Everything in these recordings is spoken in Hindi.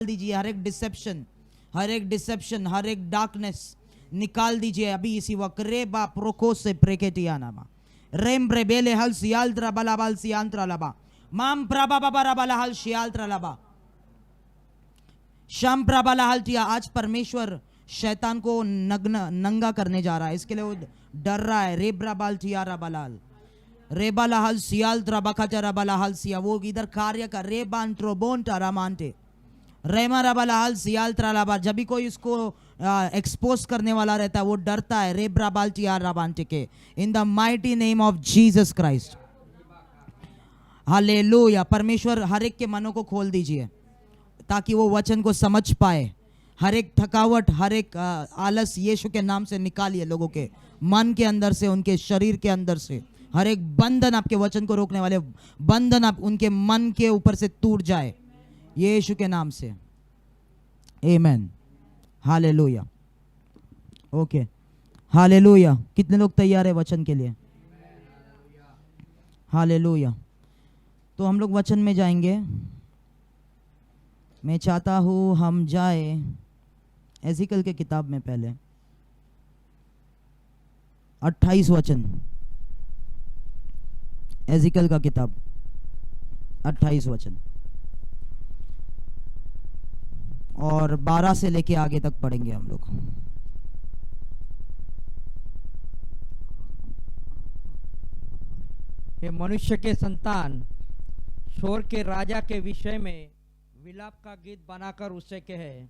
दीजिए, हर एक डिसेप्शन, हर एक डार्कनेस निकाल दीजिए अभी इसी वक्त। रे बा प्रोको से प्रेकेटियानामा रेम ब्रेबेले हल सियाल्त्रा बलाबाल सियांत्रा लबा माम प्रबा बाबा रबाला हल सियाल्त्रा लबा शम प्रबाला हल टिया। आज परमेश्वर शैतान को नंगा करने जा रहा है, इसके लिए वो डर रहा है। रेब्रा बाल टिया रबालाल रेबाला हल सियाल्त्रा बखचा रबाला हल सिया, वो इधर कार्य कर रेबान ट्रोबोन टारामांटे रेमा रबाला हल सियाल्त्रा लबा। जब भी कोई इसको एक्सपोज करने वाला रहता है वो डरता है। रेब्रा बाल्टिया राबांटे के in the mighty name of Jesus Christ, hallelujah. परमेश्वर हर एक के मनों को खोल दीजिए ताकि वो वचन को समझ पाए। हर एक थकावट, हर एक आलस यीशु के नाम से निकालिए लोगों के मन के अंदर से, उनके शरीर के अंदर से। हर एक बंधन, आपके वचन को रोकने वाले बंधन आप उनके मन के ऊपर से टूट जाए यीशु के नाम से। आमेन, हालेलुया। Okay, hallelujah. कितने लोग तैयार है वचन के लिए? हालेलुया। तो हम लोग वचन में जाएंगे। मैं चाहता हूं हम जाए एजिकल के किताब में पहले 28 वचन, एजिकल का किताब 28 वचन और 12 से लेके आगे तक पढ़ेंगे हम लोग। हे मनुष्य के संतान, शोर के राजा के विषय में विलाप का गीत बनाकर उससे कहे,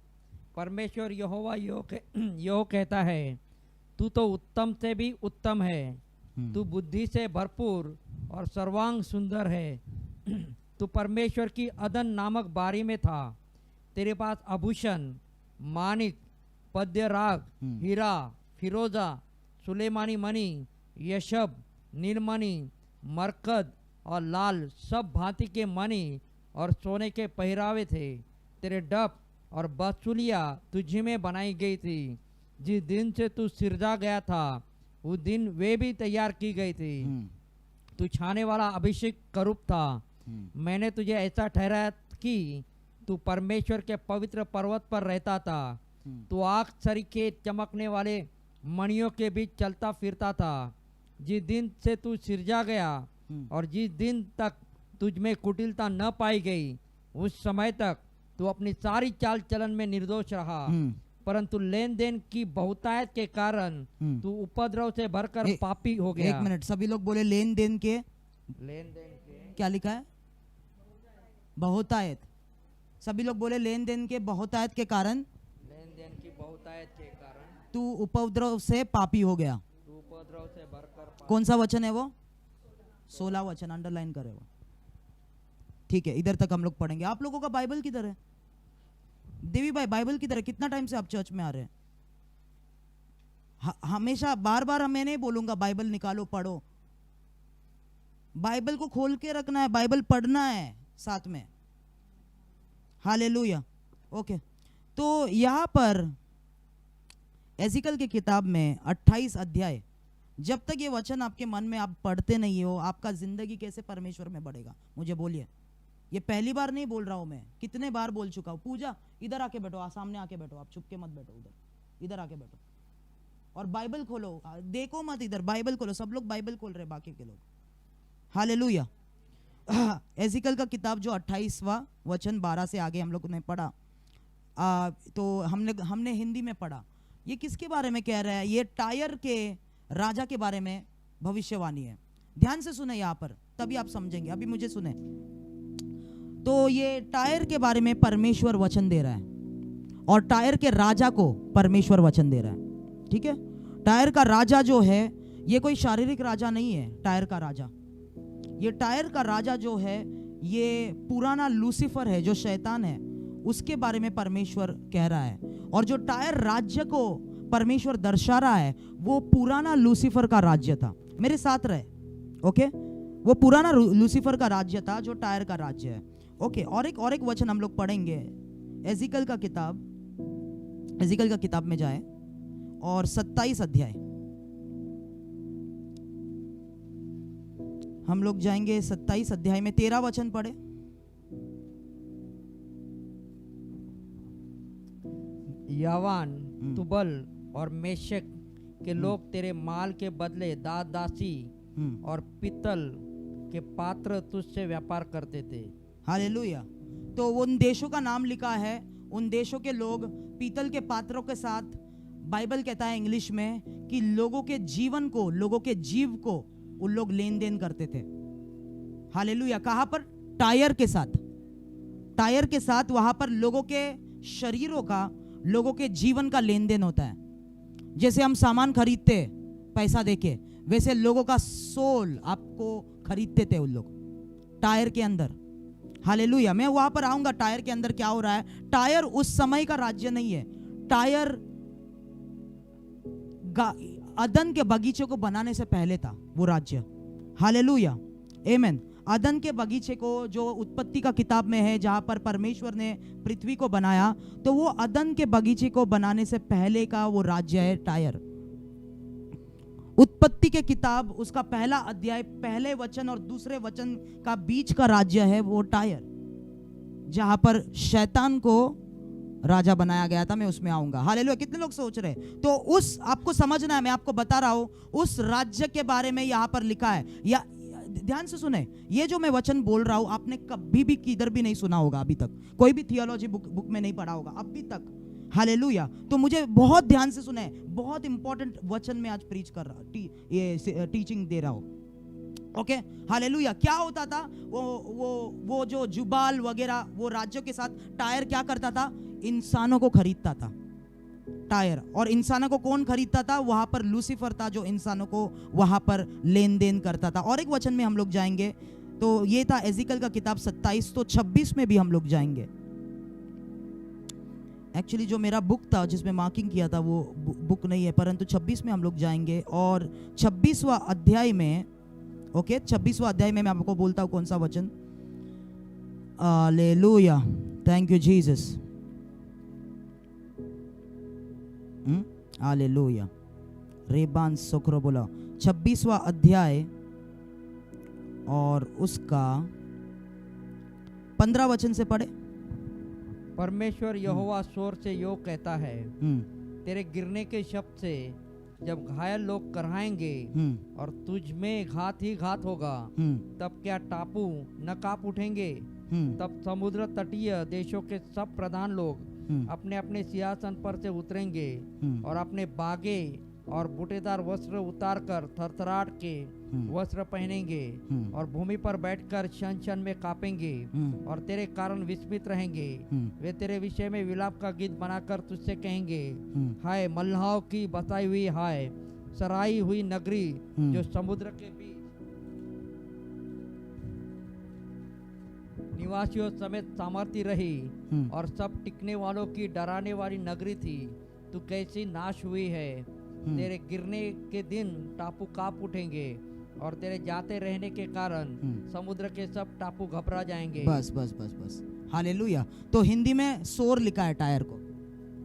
परमेश्वर यहोवा यो कहता है, तू तो उत्तम से भी उत्तम है, तू बुद्धि से भरपूर और सर्वांग सुंदर है। तू परमेश्वर की अदन नामक बारी में था, तेरे पास आभूषण, मानिक, पद्य राग, हीरा, फिरोजा, सुलेमानी मणि, यशब, नीलमणि, मरकद और लाल सब भांति के मणि और सोने के पहरावे थे। तेरे डप और बसुलिया तुझी में बनाई गई थी। जिस दिन से तू सिरजा गया था उस दिन वे भी तैयार की गई थी। तू छाने वाला अभिषेक करूप था। मैंने तुझे ऐसा ठहराया कि तू परमेश्वर के पवित्र पर्वत पर रहता था। तू आग सरीखे चमकने वाले मणियों के बीच चलता फिरता था। जिस दिन से तू सिरजा गया और जिस दिन तक तुझ में कुटिलता न पाई गई, उस समय तक तू अपनी सारी चाल चलन में निर्दोष रहा। परंतु लेन देन की बहुतायत के कारण तू उपद्रव से भरकर पापी हो गया। 1 मिनट, सभी लोग बोले लेन देन के। क्या लिखा है? बहुतायत। सभी लोग बोले लेन देन के बहुतायत के कारण, लेन देन की बहुतायत के कारण तू उपद्रव से पापी हो गया। तू उपद्रव से भरकर। कौन सा वचन है वो? 16 वचन, अंडरलाइन करे वो। ठीक है, इधर तक हम लोग पढ़ेंगे। आप लोगों का बाइबल किधर है? देवी भाई, बाइबल किधर है? कितना टाइम से आप चर्च में आ रहे हैं? हमेशा बार बार मैं नहीं बोलूंगा बाइबल निकालो पढ़ो। बाइबल को खोल के रखना है, बाइबल पढ़ना है साथ में। हालेलुया। ओके, तो यहां पर एजिकल की किताब में 28 अध्याय, जब तक ये वचन आपके मन में आप पढ़ते नहीं हो, आपका जिंदगी कैसे परमेश्वर में बढ़ेगा? मुझे बोलिए। ये पहली बार नहीं बोल रहा हूं मैं, कितने बार बोल चुका हूं। पूजा, इधर आके बैठो, सामने आके बैठो, आप छुप के मत बैठो, इधर आके बैठो और बाइबल खोलो। देखो मत इधर, बाइबल खोलो। सब लोग बाइबल खोल रहे, बाकी के लोग। हालेलुया। एजिकल का किताब जो 28वां वचन 12 से आगे हम लोग ने पढ़ा, तो हमने हिंदी में पढ़ा। ये किसके बारे में कह रहा है? ये टायर के राजा के बारे में भविष्यवाणी है। ध्यान से सुने यहाँ पर, तभी आप समझेंगे। अभी मुझे सुने। तो ये टायर के बारे में परमेश्वर वचन दे रहा है और टायर के राजा को परमेश्वर वचन दे रहा है। ठीक है, टायर का राजा जो है ये कोई शारीरिक राजा नहीं है। टायर का राजा, ये टायर का राजा जो है ये पुराना लूसीफर है, जो शैतान है, उसके बारे में परमेश्वर कह रहा है। और जो टायर राज्य को परमेश्वर दर्शा रहा है वो पुराना लूसीफर का राज्य था। मेरे साथ रहे, ओके? वो पुराना लूसीफर का राज्य था जो टायर का राज्य है। ओके, और एक वचन हम लोग पढ़ेंगे। एजिकल का किताब में जाए और 27 अध्याय हम लोग जाएंगे। 27 अध्याय में 13 वचन पढ़े। यावान, तुबल और मेशक के लोग तेरे माल के बदले दासी और पीतल के पात्र तुझसे व्यापार करते थे। हालेलुया। तो उन देशों का नाम लिखा है, उन देशों के लोग पीतल के पात्रों के साथ, बाइबल कहता है इंग्लिश में कि लोगों के जीवन को, लोगों के जीव को उन लोग लेन देन करते थे। हालेलुया। कहां पर? टायर के साथ। टायर के साथ वहां पर लोगों के शरीरों का, लोगों के जीवन का लेन देन होता है। जैसे हम सामान खरीदते पैसा देके, वैसे लोगों का सोल आपको खरीदते थे उन लोग टायर के अंदर। हालेलुया। मैं वहां पर आऊंगा टायर के अंदर क्या हो रहा है। टायर उस समय का राज्य नहीं है। टायर अदन के बगीचे को बनाने से पहले था वो राज्य। हालेलुया, आमेन। अदन के बगीचे को, जो उत्पत्ति का किताब में है, जहां पर परमेश्वर ने पृथ्वी को बनाया, तो वो अदन के बगीचे को बनाने से पहले का वो राज्य है टायर। उत्पत्ति के किताब, उसका पहला अध्याय, पहले वचन और दूसरे वचन का बीच का राज्य है वो टायर, जहां पर शैतान को राजा बनाया गया था। मैं उसमें आऊंगा। हालेलुया। कितने लोग सोच रहे हैं? तो उस, आपको समझना है, मैं आपको बता रहा हूं उस राज्य के बारे में यहां पर लिखा है। या ध्यान से सुने, ये जो मैं वचन बोल रहा हूं आपने कभी भी किधर भी नहीं सुना होगा अभी तक, कोई भी थियोलॉजी बुक में नहीं पढ़ा होगा अभी तक। हालेलुया। तो मुझे बहुत ध्यान से सुने, बहुत इंपॉर्टेंट वचन में आज प्रीच कर रहा, ये टीचिंग दे रहा हूं। Okay, hallelujah. क्या होता था? वो जो जुबाल वगैरह, वो राज्यों के साथ टायर क्या करता था? इंसानों को खरीदता था टायर। और इंसानों को कौन खरीदता था? वहां पर लूसीफर था, जो इंसानों को वहां पर लेन देन करता था। और एक वचन में हम लोग जाएंगे, तो ये था एजिकल का किताब 27, तो 26 में भी हम लोग जाएंगे। एक्चुअली जो मेरा बुक था जिसमें मार्किंग किया था वो बुक नहीं है, परंतु 26 में हम लोग जाएंगे। और 26वां अध्याय में, ओके, 26वां अध्याय में मैं आपको बोलता हूं कौन सा वचन। Hallelujah, thank you Jesus. Hallelujah, रेबान सोक्रो बोला। 26वां अध्याय और उसका 15 वचन से पढ़े। परमेश्वर यहोवा शोर से यो कहता है, तेरे गिरने के शब्द से जब घायल लोग कराएंगे और तुझ में घात ही घात होगा, तब क्या टापू न कांप उठेंगे? तब समुद्र तटीय देशों के सब प्रधान लोग अपने अपने सिंहासन पर से उतरेंगे और अपने बागे और बूटेदार वस्त्र उतार कर थरथराट के वस्त्र पहनेंगे और भूमि पर बैठकर क्षण क्षण में कांपेंगे और तेरे कारण विस्मित रहेंगे। वे तेरे विषय में विलाप का गीत बनाकर तुझसे कहेंगे, हाय मल्लाहों की बसाई हुई, हाय सराई हुई नगरी जो समुद्र के बीच निवासियों समेत सामर्थ्य रही और सब टिकने वालों की डराने वाली नगरी थी, तू कैसी नाश हुई है। तेरे गिरने के दिन टापू कांप उठेंगे और तेरे जाते रहने के कारण समुद्र के सब टापू घबरा जाएंगे। बस बस बस बस, हालेलुया। तो हिंदी में सोर लिखा है टायर को,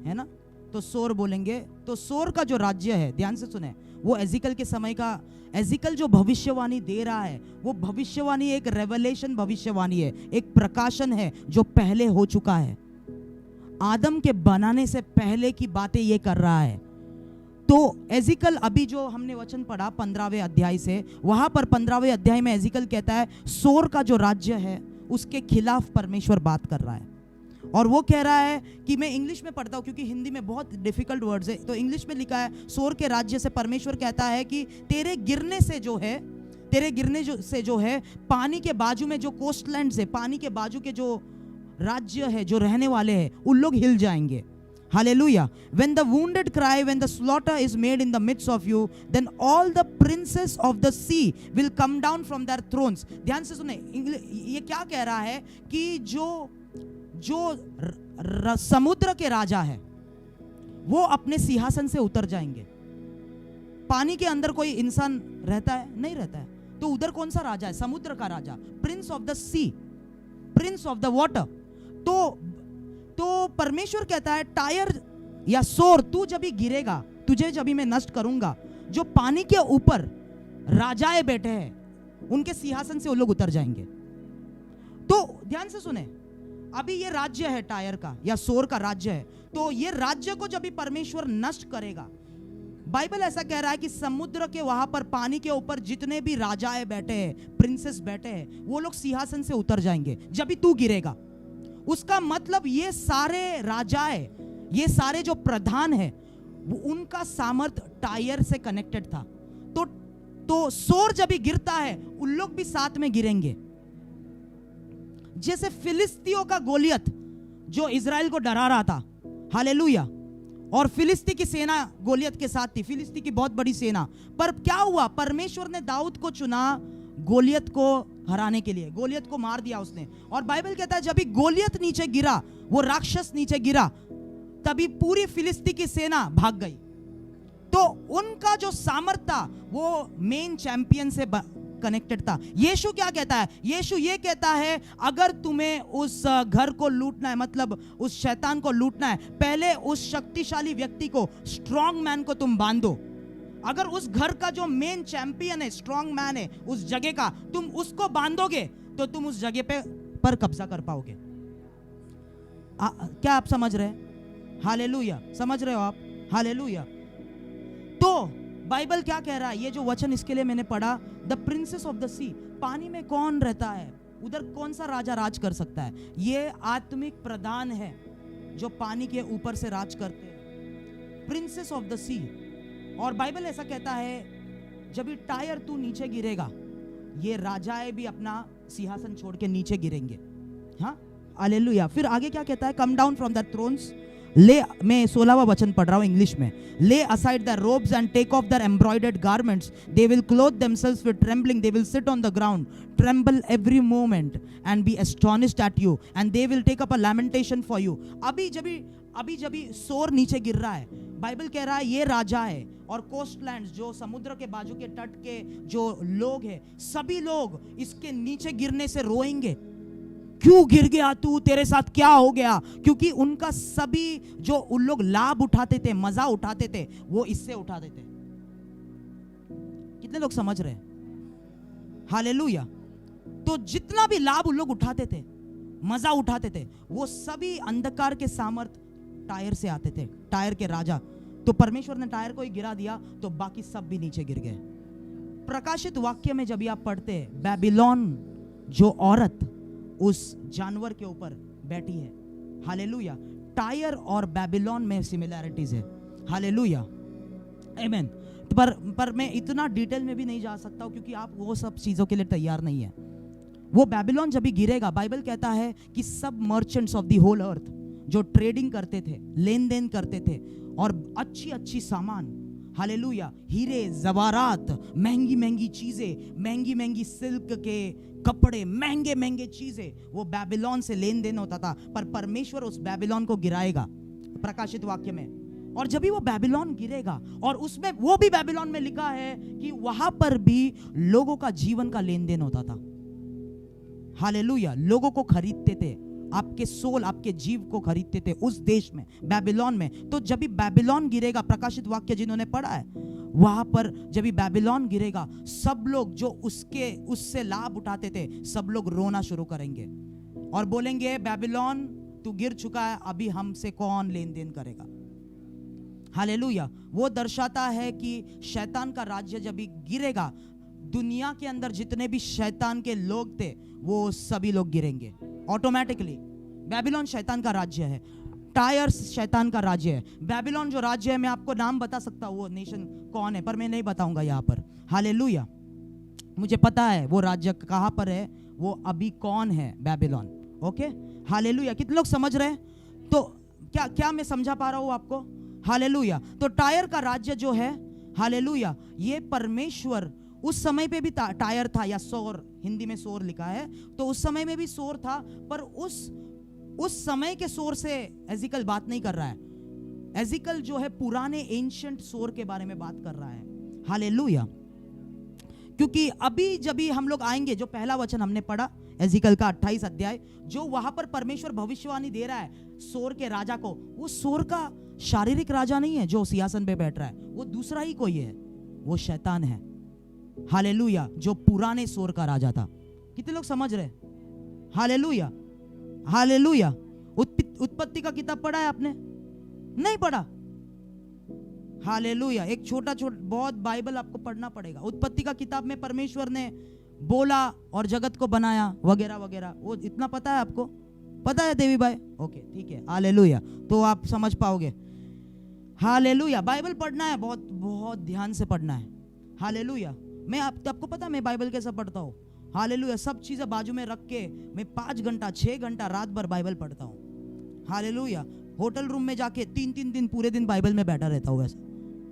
है ना? तो सोर बोलेंगे। तो सोर का जो राज्य है, ध्यान से सुने, वो एजिकल के समय का, एजिकल जो भविष्यवाणी दे रहा है, वो भविष्यवाणी एक रेवलेशन भविष्यवाणी है, एक प्रकाशन है जो पहले हो चुका है। आदम के बनाने से पहले की बातें ये कर रहा है। तो एजिकल, अभी जो हमने वचन पढ़ा 15वें अध्याय से, वहां पर 15वें अध्याय में एजिकल कहता है सोर का जो राज्य है उसके खिलाफ परमेश्वर बात कर रहा है। और वो कह रहा है कि, मैं इंग्लिश में पढ़ता हूं क्योंकि हिंदी में बहुत डिफिकल्ट वर्ड्स है, तो इंग्लिश में लिखा है, सोर के राज्य से परमेश्वर कहता है कि तेरे गिरने से जो है, तेरे गिरने से जो है, पानी के बाजू में जो कोस्टलैंड है, पानी के बाजू के जो राज्य है, जो रहने वाले हैं, उन लोग हिल जाएंगे। Hallelujah. When the wounded cry, when the slaughter is made in the midst of you, then all the princes of the sea will come down from their thrones. ध्यान से सुने, ये क्या कह रहा है कि जो समुद्र के राजा है वो अपने सिंहासन से उतर जाएंगे। पानी के अंदर कोई इंसान रहता है? नहीं रहता है। तो उधर कौन सा राजा है? समुद्र का राजा, prince of the sea, prince of the water. तो परमेश्वर कहता है, टायर या सोर, तू जब भी गिरेगा, तुझे जब भी मैं नष्ट करूंगा, जो पानी के ऊपर राजाएं बैठे हैं उनके सिंहासन से वो लोग उतर जाएंगे। तो ध्यान से सुने, अभी ये राज्य है टायर का या सोर का राज्य है, तो ये राज्य को जब भी परमेश्वर नष्ट करेगा, बाइबल ऐसा कह रहा है कि समुद्र के वहां पर पानी के ऊपर जितने भी राजाए बैठे हैं, प्रिंसेस बैठे हैं, वो लोग सिंहासन से उतर जाएंगे जब भी तू गिरेगा। उसका मतलब ये सारे राजाए, ये सारे जो प्रधान है, वो उनका सामर्थ टायर से कनेक्टेड था। तो सोर जब भी गिरता है, उन लोग भी साथ में गिरेंगे। जैसे फिलिस्तियों का गोलियत जो इजराइल को डरा रहा था, हालेलुया, और फिलिस्ती की सेना गोलियत के साथ थी, फिलिस्ती की बहुत बड़ी सेना। पर क्या हुआ, परमेश्वर ने दाऊद को चुना गोलियत को हराने के लिए, गोलियत को मार दिया उसने। और बाइबल कहता है जब भी गोलियत नीचे गिरा, वो राक्षस नीचे गिरा, तभी पूरी फिलिस्ती की सेना भाग गई। तो उनका जो सामर्थ था वो मेन चैंपियन से कनेक्टेड था। यीशु क्या कहता है? यीशु ये कहता है अगर तुम्हें उस घर को लूटना है, मतलब उस शैतान को लूटना है, पहले उस शक्तिशाली व्यक्ति को, स्ट्रॉन्ग मैन को तुम बांधो। अगर उस घर का जो मेन चैंपियन है, स्ट्रॉन्ग मैन है उस जगह का, तुम उसको बांधोगे तो तुम उस जगह पर कब्जा कर पाओगे। क्या आप समझ रहे हैं? हालेलुया, समझ रहे हो आप? हालेलुया। तो बाइबल क्या कह रहा है? ये जो वचन इसके लिए मैंने पढ़ा, द प्रिंसेस ऑफ द सी, पानी में कौन रहता है, उधर कौन सा राजा राज कर सकता है? ये आत्मिक प्रधान है जो पानी के ऊपर से राज करते हैं, प्रिंसेस ऑफ द सी। और बाइबल ऐसा कहता है जब ये टायर तू नीचे गिरेगा, ये राजाएं भी अपना सिंहासन छोड़ के नीचे गिरेंगे। हाँ, हालेलुया। फिर आगे क्या कहता है? Come down from the thrones, ले, मैं 16वां वचन पढ़ रहा हूं इंग्लिश में। Lay aside the robes and take off their embroidered garments, they will clothe themselves with trembling, they will sit on the ground, tremble every moment and be astonished at you, and they will take up a lamentation for you. अभी जब सोर नीचे गिर रहा है, बाइबल कह रहा है ये राजा है, और कोस्टलैंड्स, जो समुद्र के बाजू के तट के जो लोग हैं, सभी लोग इसके नीचे गिरने से रोएंगे, क्यों गिर गया तू, तेरे साथ क्या हो गया? क्योंकि उनका सभी जो उन लोग लाभ उठाते थे, मजा उठाते थे, वो इससे उठाते थे। कितने लोग समझ रहे हैं? हालेलुया। तो जितना भी लाभ उन लोग उठाते थे, मजा उठाते थे, वो सभी अंधकार के सामर्थ टायर से आते थे, टायर के राजा। तो परमेश्वर ने टायर को ही गिरा दिया, तो बाकी सब भी नीचे गिर गए। प्रकाशित वाक्य में जब आप पढ़ते हैं, बेबीलोन जो औरत उस जानवर के ऊपर बैठी है, हालेलुया, टायर और बेबीलोन में सिमिलैरिटीज है, हालेलुया, आमीन। पर मैं इतना डिटेल में भी नहीं जा सकता हूं, क्योंकि आप वो सब चीजों के लिए तैयार नहीं है। वो बेबीलोन जब भी गिरेगा, बाइबल कहता है कि सब merchants of the whole earth जो ट्रेडिंग करते थे, लेन देन करते थे, और अच्छी अच्छी सामान, हालेलुया, हीरे जवारात, महंगी महंगी चीजें, महंगी महंगी सिल्क के कपड़े, महंगे महंगे चीजें, वो बेबीलोन से लेन देन होता था। पर परमेश्वर उस बेबीलोन को गिराएगा, प्रकाशित वाक्य में। और जब भी वो बेबीलोन गिरेगा, और उसमें वो भी बेबीलोन में लिखा है कि वहां पर भी लोगों का जीवन का लेन देन होता था, हालेलुया। लोगों को खरीदते थे, आपके सोल, आपके जीव को खरीदते थे उस देश में, बेबीलोन में। तो जब भी बेबीलोन गिरेगा, प्रकाशित वाक्य जिन्होंने पढ़ा है, वहां पर जब भी बेबीलोन गिरेगा, सब लोग जो उससे लाभ उठाते थे, सब लोग रोना शुरू करेंगे और बोलेंगे, बेबीलोन तू गिर चुका है, अभी हमसे कौन लेन देन करेगा? हालेलुया। वो दर्शाता है कि शैतान का राज्य जब भी गिरेगा, दुनिया के अंदर जितने भी शैतान के लोग थे, वो सभी लोग गिरेंगे ऑटोमेटिकली। बेबीलोन शैतान का राज्य है, टायर शैतान का राज्य है। बेबीलोन जो राज्य है, मैं आपको नाम बता सकता हूँ वो नेशन कौन है, पर मैं नहीं बताऊंगा यहाँ पर, हालेलुया। मुझे पता है वो राज्य कहाँ पर है, वो अभी कौन है, बेबीलोन। Okay, hallelujah. कितने लोग समझ रहे हैं? तो क्या मैं समझा पा रहा हूँ आपको? हालेलुया। तो टायर का राज्य जो है, हालेलुया, ये परमेश्वर उस समय पे भी टायर था, या सोर, हिंदी में सोर लिखा है, तो उस समय में भी सोर था। पर उस समय के सोर से एजिकल बात नहीं कर रहा है। एजिकल जो है पुराने एंशिएंट सोर के बारे में बात कर रहा है, हालेलुया। क्योंकि अभी जब भी हम लोग आएंगे, जो पहला वचन हमने पढ़ा एजिकल का 28 अध्याय, जो वहां पर परमेश्वर भविष्यवाणी दे रहा है सोर के राजा को, वो सोर का शारीरिक राजा नहीं है जो सिंहासन पे बैठ रहा है, वो दूसरा ही कोई है, वो शैतान है, हालेलुया, जो पुराने सोर का राजा था। कितने लोग समझ रहे? Hallelujah, hallelujah. उत्पत्ति का किताब पढ़ा है आपने? नहीं पढ़ा? हालेलुया। एक छोटा बहुत बाइबल आपको पढ़ना पड़ेगा। उत्पत्ति का किताब में परमेश्वर ने बोला और जगत को बनाया वगैरह वगैरह, वो इतना पता है आपको? पता है देवी भाई? ओके ठीक है, हालेलुया। तो आप समझ पाओगे। हालेलुया। बाइबल पढ़ना है, बहुत बहुत ध्यान से पढ़ना है। हालेलुया। मैं आपको पता मैं बाइबल कैसा पढ़ता हूँ? हालेलुया। सब चीजें बाजू में रख के मैं 5 घंटा 6 घंटा रात भर बाइबल पढ़ता हूँ। हालेलुया। होटल रूम में जाके 3-3 दिन पूरे दिन बाइबल में बैठा रहता हूँ। वैसा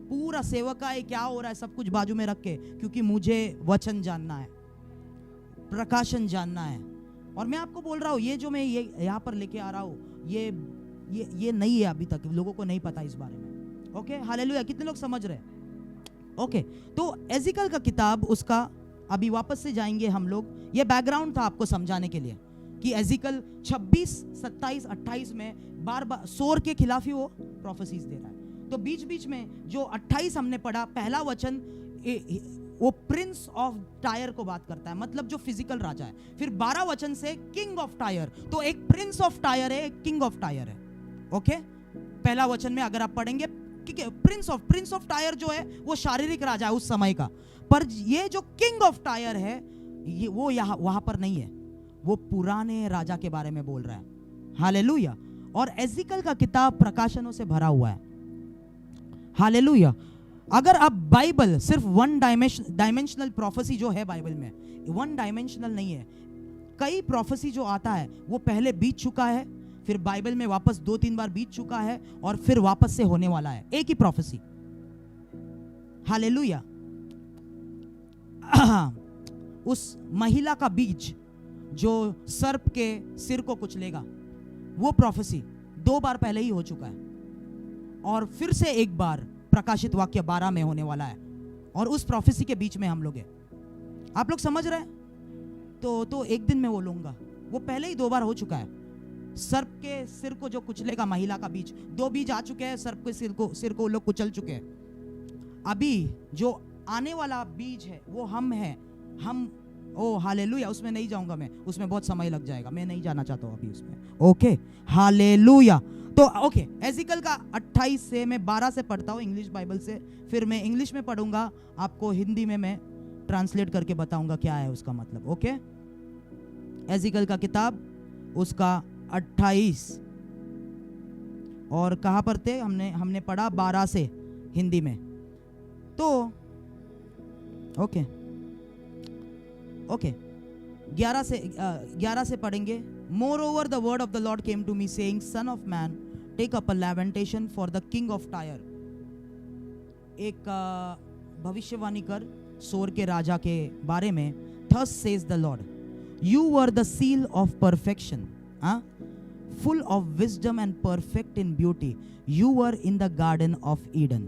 पूरा सेवकाई क्या हो रहा है सब कुछ बाजू में रख के, क्योंकि मुझे वचन जानना है, प्रकाशन जानना है। और मैं आपको बोल रहा हूँ, ये जो मैं ये यहाँ पर लेके आ रहा हूँ, ये नहीं है अभी तक, लोगों को नहीं पता इस बारे में। Okay hallelujah. कितने लोग समझ रहे हैं? ओके तो एजिकल का किताब, उसका अभी वापस से जाएंगे हम लोग। ये बैकग्राउंड था आपको समझाने के लिए कि एजिकल 26, 27, 28 में बार बार सोर के खिलाफ ही वो प्रोफेसीज दे रहा है। तो बीच बीच में जो 28 हमने पढ़ा, पहला वचन वो प्रिंस ऑफ टायर को बात करता है, मतलब जो फिजिकल राजा है। फिर 12 वचन से किंग ऑफ टायर, तो एक प्रिंस ऑफ टायर है, एक किंग ऑफ टायर है। ओके पहला वचन में अगर आप पढ़ेंगे, प्रिंस ऑफ टायर जो है वो शारीरिक राजा है उस समय का, पर ये जो किंग ऑफ टायर है ये वो यहाँ वहां पर नहीं है, वो पुराने राजा के बारे में बोल रहा है। हालेलुया। और एजिकल का किताब प्रकाशनों से भरा हुआ है। हालेलुया। अगर आप बाइबल सिर्फ वन डायमेंशनल प्रोफेसी जो है बाइबल में, वन डायमेंशनल नहीं है। कई प्रोफेसी जो आता है वो पहले बीत चुका है, फिर बाइबल में वापस 2-3 बार बीत चुका है, और फिर वापस से होने वाला है, एक ही प्रोफेसी। हालेलुया। उस महिला का बीज जो सर्प के सिर को कुचलेगा, वो प्रोफेसी 2 बार पहले ही हो चुका है, और फिर से एक बार प्रकाशित वाक्य 12 में होने वाला है, और उस प्रोफेसी के बीच में हम लोग हैं। आप लोग समझ रहे हैं? तो एक दिन में वो लूंगा, वो पहले ही 2 बार हो चुका है। सर्प के सिर को जो कुचलेगा, महिला का बीज, 2 बीज आ चुके हैं, सर्प के सिर को लोग कुचल चुके हैं। अभी जो आने वाला बीज है वो हम हैं। हम ओ हालेलुया, उसमें नहीं जाऊंगा मैं, उसमें बहुत समय लग जाएगा, मैं नहीं जाना चाहता हूं अभी उसमें। Okay hallelujah. तो ओके एजिकल का 28 से मैं 12 से पढ़ता हूँ इंग्लिश बाइबल से, फिर मैं इंग्लिश में पढ़ूंगा, आपको हिंदी में मैं ट्रांसलेट करके बताऊंगा क्या है उसका मतलब। ओके एजिकल का किताब उसका 28, और कहाँ पर थे हमने पढ़ा 12 से हिंदी में। तो ओके 11 से पढ़ेंगे। Moreover the word of the Lord came to me saying, Son of man, take up a lamentation for the king of Tyre। एक भविष्यवाणी कर सोर के राजा के बारे में। Thus says the Lord, you were the seal of perfection, full of wisdom and perfect in beauty, you were in the garden of Eden।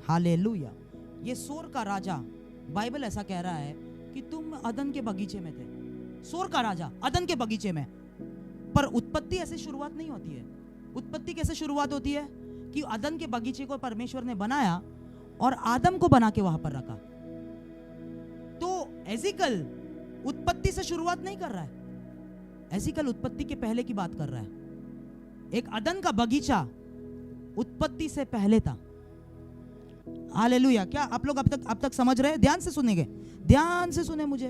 Hallelujah. ये सोर का राजा, बाइबल ऐसा कह रहा है कि तुम अदन के बगीचे में थे। सोर का राजा अदन के बगीचे में। पर उत्पत्ति ऐसे शुरुआत नहीं होती है। उत्पत्ति कैसे शुरुआत होती है कि अदन के बगीचे को परमेश्वर ने बनाया और आदम को बना के वहां पर रखा। तो एजिकल उत्पत्ति से शुरुआत नहीं कर रहा है, एजिकल उत्पत्ति के पहले की बात कर रहा है। एक अदन का बगीचा उत्पत्ति से पहले था। हालेलुया। क्या आप लोग अब तक समझ रहे हैं? ध्यान से सुनेंगे, ध्यान से सुने मुझे।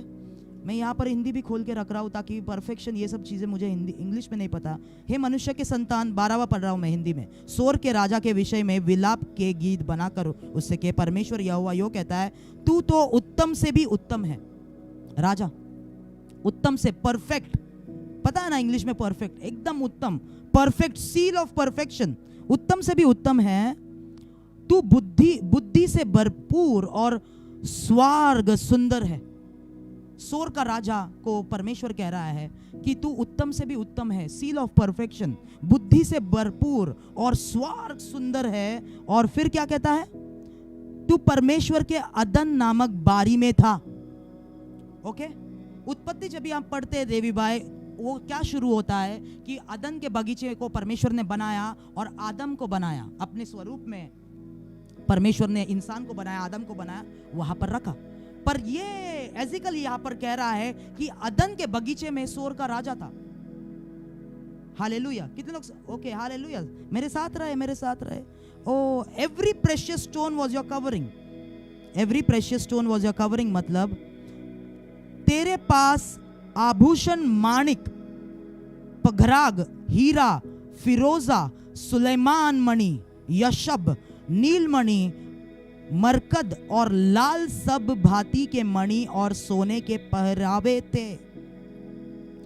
मैं यहाँ पर हिंदी भी खोल के रख रहा हूँ ताकि परफेक्शन ये सब चीजें मुझे हिंदी इंग्लिश में नहीं पता। हे मनुष्य के संतान, 12वां पढ़ रहा हूँ मैं हिंदी में। सोर के राजा के विषय में विलाप के गीत बनाकर उससे के परमेश्वर यहोवा यो कहता है, तू तो उत्तम से भी उत्तम है। राजा उत्तम से, परफेक्ट, पता है ना इंग्लिश में परफेक्ट, एकदम उत्तम, परफेक्ट, सील ऑफ परफेक्शन, उत्तम से भी उत्तम है। तू बुद्धि से भरपूर और स्वर्ग सुंदर है। सोर का राजा को परमेश्वर कह रहा है कि तू उत्तम से भी उत्तम है, सील ऑफ परफेक्शन, बुद्धि से भरपूर और स्वर्ग सुंदर है। और फिर क्या कहता है? तू परमेश्वर के अदन नामक बारी में था। ओके उत्पत्ति जब भी आप पढ़ते हैं देवी भाई, वो क्या शुरू होता है कि अदन के बगीचे को परमेश्वर ने बनाया और आदम को बनाया अपने स्वरूप में। परमेश्वर ने इंसान को बनाया, आदम को बनाया, वहां पर रखा। पर ये एजिकल यहां पर कह रहा है कि अदन के बगीचे में सोर का राजा था। हालेलुया। कितने लोग ओके हालेलुया, मेरे साथ रहे, मेरे साथ रहे। O every precious stone was your covering, every precious stone was your covering, मतलब तेरे पास आभूषण, माणिक, पघराग, हीरा, फिरोजा, सुलेमान मणि, यशब, नीलमणि, मरकद और लाल सब भांति के मणि और सोने के पहरावे थे।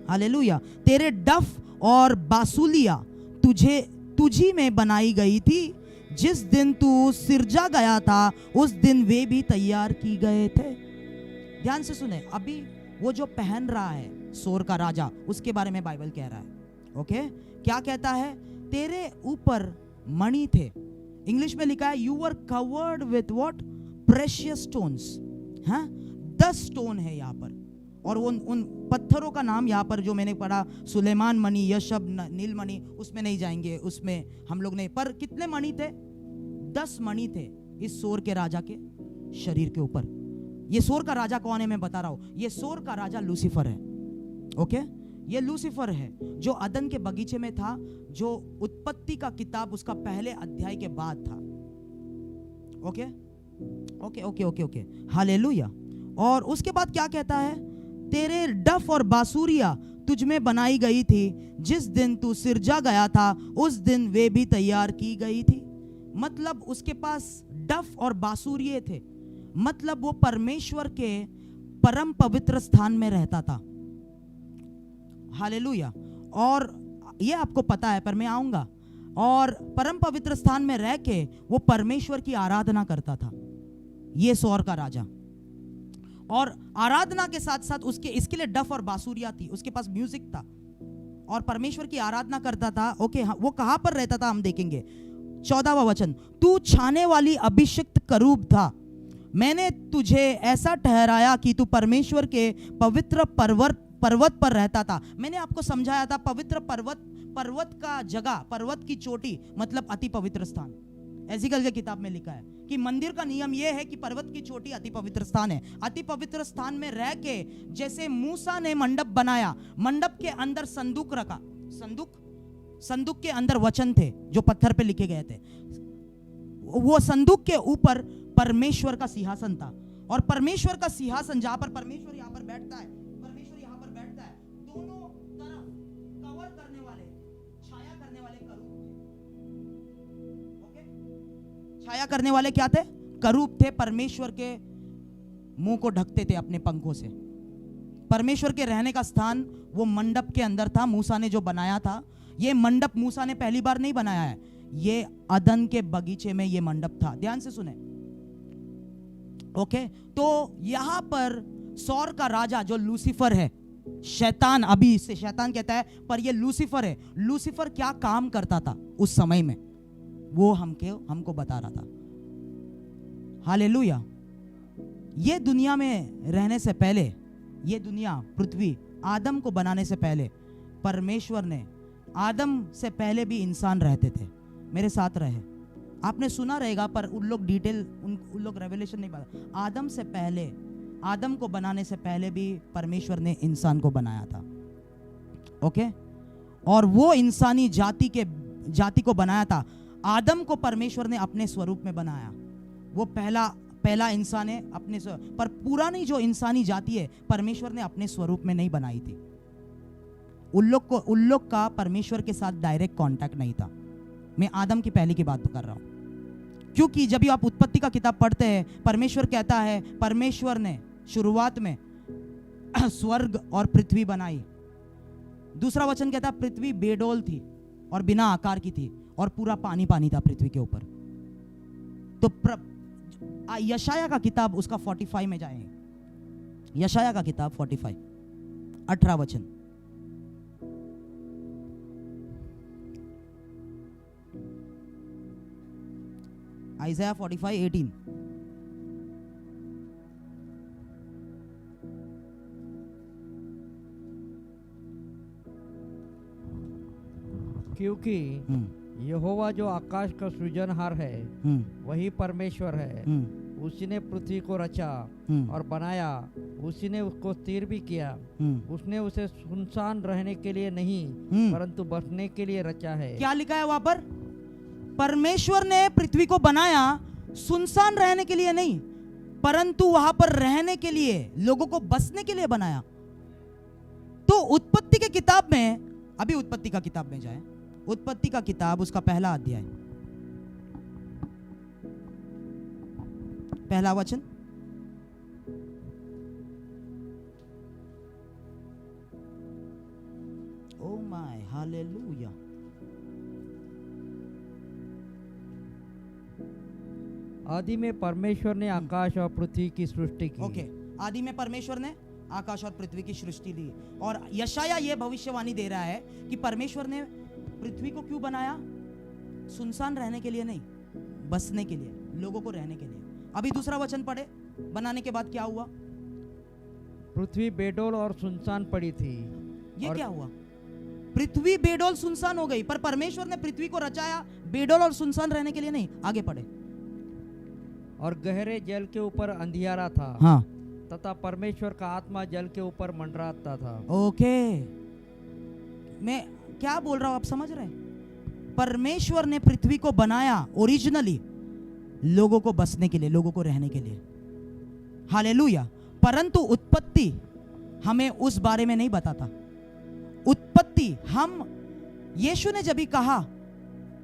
हालेलुया। तेरे डफ और बासुलिया तुझी में बनाई गई थी। जिस दिन तू सिरजा गया था उस दिन वे भी तैयार की गए थे। ध्यान से सुने, अभी वो जो पहन रहा है सोर का राजा, उसके बारे में बाइबल कह रहा है। ओके, क्या कहता है? तेरे ऊपर मणि थे। इंग्लिश में लिखा है you were covered with what? Precious stones. हाँ, 10 स्टोन है यहाँ पर, और उन पत्थरों का नाम यहाँ पर जो मैंने पढ़ा, सुलेमान मणि, यशब, नीलमणि, उसमें नहीं जाएंगे, उसमें हम लोग नहीं। पर कितने मणि थे? 10 मणि थे इस सोर के राजा के शरीर के ऊपर। ये सोर का राजा कौन है मैं बता रहा हूं। ये सोर का राजा लूसीफर है। ओके, ये लूसीफर है जो अदन के बगीचे में था, जो उत्पत्ति का किताब उसका पहले अध्याय के बाद था। Okay okay okay okay okay, hallelujah. और उसके बाद क्या कहता है? तेरे डफ और बांसुरिया तुझ में बनाई गई थी। जिस दिन तू सिरजा गया था उस दिन वे भी तैयार की गई थी। मतलब उसके पास डफ और बांसुरिये थे, मतलब वो परमेश्वर के परम पवित्र स्थान में रहता था। हालेलुया। और ये आपको पता है, पर मैं आऊंगा। और परम पवित्र स्थान में रह के वो परमेश्वर की आराधना करता था, ये सोर का राजा। और आराधना के साथ साथ इसके लिए डफ और बांसुरिया थी, उसके पास म्यूजिक था और परमेश्वर की आराधना करता था। ओके, वो कहां पर रहता था हम देखेंगे। 14वां वचन, तू छाने वाली अभिषिक्त करूब था। मैंने तुझे ऐसा ठहराया कि तू परमेश्वर के पवित्र पर्वत पर रहता था। मैंने आपको समझाया था, पवित्र पर्वत का जगह, पर्वत की चोटी मतलब अति पवित्र स्थान। एजिकल की किताब में लिखा है कि मंदिर का नियम यह है कि पर्वत की चोटी अति पवित्र स्थान है। अति पवित्र स्थान में रह के, जैसे मूसा ने मंडप बनाया, मंडप के अंदर संदूक रखा, संदूक के अंदर वचन थे जो पत्थर पे लिखे गए थे। वो संदूक के ऊपर परमेश्वर का सिंहासन था, और परमेश्वर का सिंहासन जहां पर परमेश्वर यहां पर बैठता है, परमेश्वर यहां पर बैठता है, दोनों तरफ कवर करने वाले, छाया करने वाले करूब थे। ओके, छाया करने वाले क्या थे? करूब थे। परमेश्वर के मुंह को ढकते थे अपने पंखों से। परमेश्वर के रहने का स्थान वो मंडप के अंदर था, मूसा ने जो बनाया था। ये मंडप मूसा ने पहली बार नहीं बनाया है, ये अदन के बगीचे में ये मंडप था। ध्यान से सुने। ओके, तो यहां पर सौर का राजा जो लूसीफर है, शैतान, अभी इससे शैतान कहता है, पर ये लूसीफर है। लूसीफर क्या काम करता था उस समय में, वो हमको बता रहा था। हालेलुया। ये दुनिया में रहने से पहले, ये दुनिया, पृथ्वी, आदम को बनाने से पहले, परमेश्वर ने, आदम से पहले भी इंसान रहते थे। मेरे साथ रहे, आपने सुना रहेगा, पर उन लोग डिटेल, उन लोग रेवलेशन नहीं पता। आदम से पहले, आदम को बनाने से पहले भी परमेश्वर ने इंसान को बनाया था। ओके, और वो इंसानी जाति को बनाया था। आदम को परमेश्वर ने अपने स्वरूप में बनाया, वो पहला इंसान है अपने पर पुरानी जो इंसानी जाति है परमेश्वर ने अपने स्वरूप में नहीं बनाई थी। उन लोग का परमेश्वर के साथ डायरेक्ट कांटेक्ट नहीं था। मैं आदम की पहले की बात कर रहा हूं, क्योंकि जब भी आप उत्पत्ति का किताब पढ़ते हैं, परमेश्वर कहता है, परमेश्वर ने शुरुआत में स्वर्ग और पृथ्वी बनाई। दूसरा वचन कहता है पृथ्वी बेडोल थी और बिना आकार की थी, और पूरा पानी पानी था पृथ्वी के ऊपर। तो यशाया का किताब उसका 45 में जाएंगे। यशाया का किताब 45, 18 वचन। Isaiah 45:18। क्योंकि यहोवा जो आकाश का सृजनहार है वही परमेश्वर है। उसने पृथ्वी को रचा और बनाया, उसी ने उसको स्थिर भी किया। हम्म। उसने उसे सुनसान रहने के लिए नहीं परंतु बसने के लिए रचा है। क्या लिखा है वहां पर? परमेश्वर ने पृथ्वी को बनाया सुनसान रहने के लिए नहीं, परंतु वहां पर रहने के लिए, लोगों को बसने के लिए बनाया। तो उत्पत्ति के किताब में, अभी उत्पत्ति का किताब में जाए, उत्पत्ति का किताब उसका पहला अध्याय, पहला वचन। Oh my hallelujah. आदि में परमेश्वर ने आकाश और पृथ्वी की सृष्टि की। ओके, आदि में परमेश्वर ने आकाश और पृथ्वी की सृष्टि दी। और यशाया ये भविष्यवाणी दे रहा है कि परमेश्वर ने पृथ्वी को क्यों बनाया? सुनसान रहने के लिए नहीं, बसने के लिए, लोगों को रहने के लिए। अभी दूसरा वचन पढ़े, बनाने के बाद क्या हुआ? पृथ्वी बेडौल और सुनसान पड़ी थी। ये क्या हुआ? पृथ्वी बेडौल सुनसान हो गई, पर परमेश्वर ने पृथ्वी को रचाया बेडौल और सुनसान रहने के लिए नहीं। आगे पढ़े। और गहरे जल के ऊपर अंधियारा था। हाँ, तथा परमेश्वर का आत्मा जल के ऊपर मंडराता था। ओके, मैं क्या बोल रहा हूं आप समझ रहे हैं? परमेश्वर ने पृथ्वी को बनाया ओरिजिनली लोगों को बसने के लिए, लोगों को रहने के लिए। हालेलुया। परंतु उत्पत्ति हमें उस बारे में नहीं बताता। उत्पत्ति, हम, यीशु ने जब भी कहा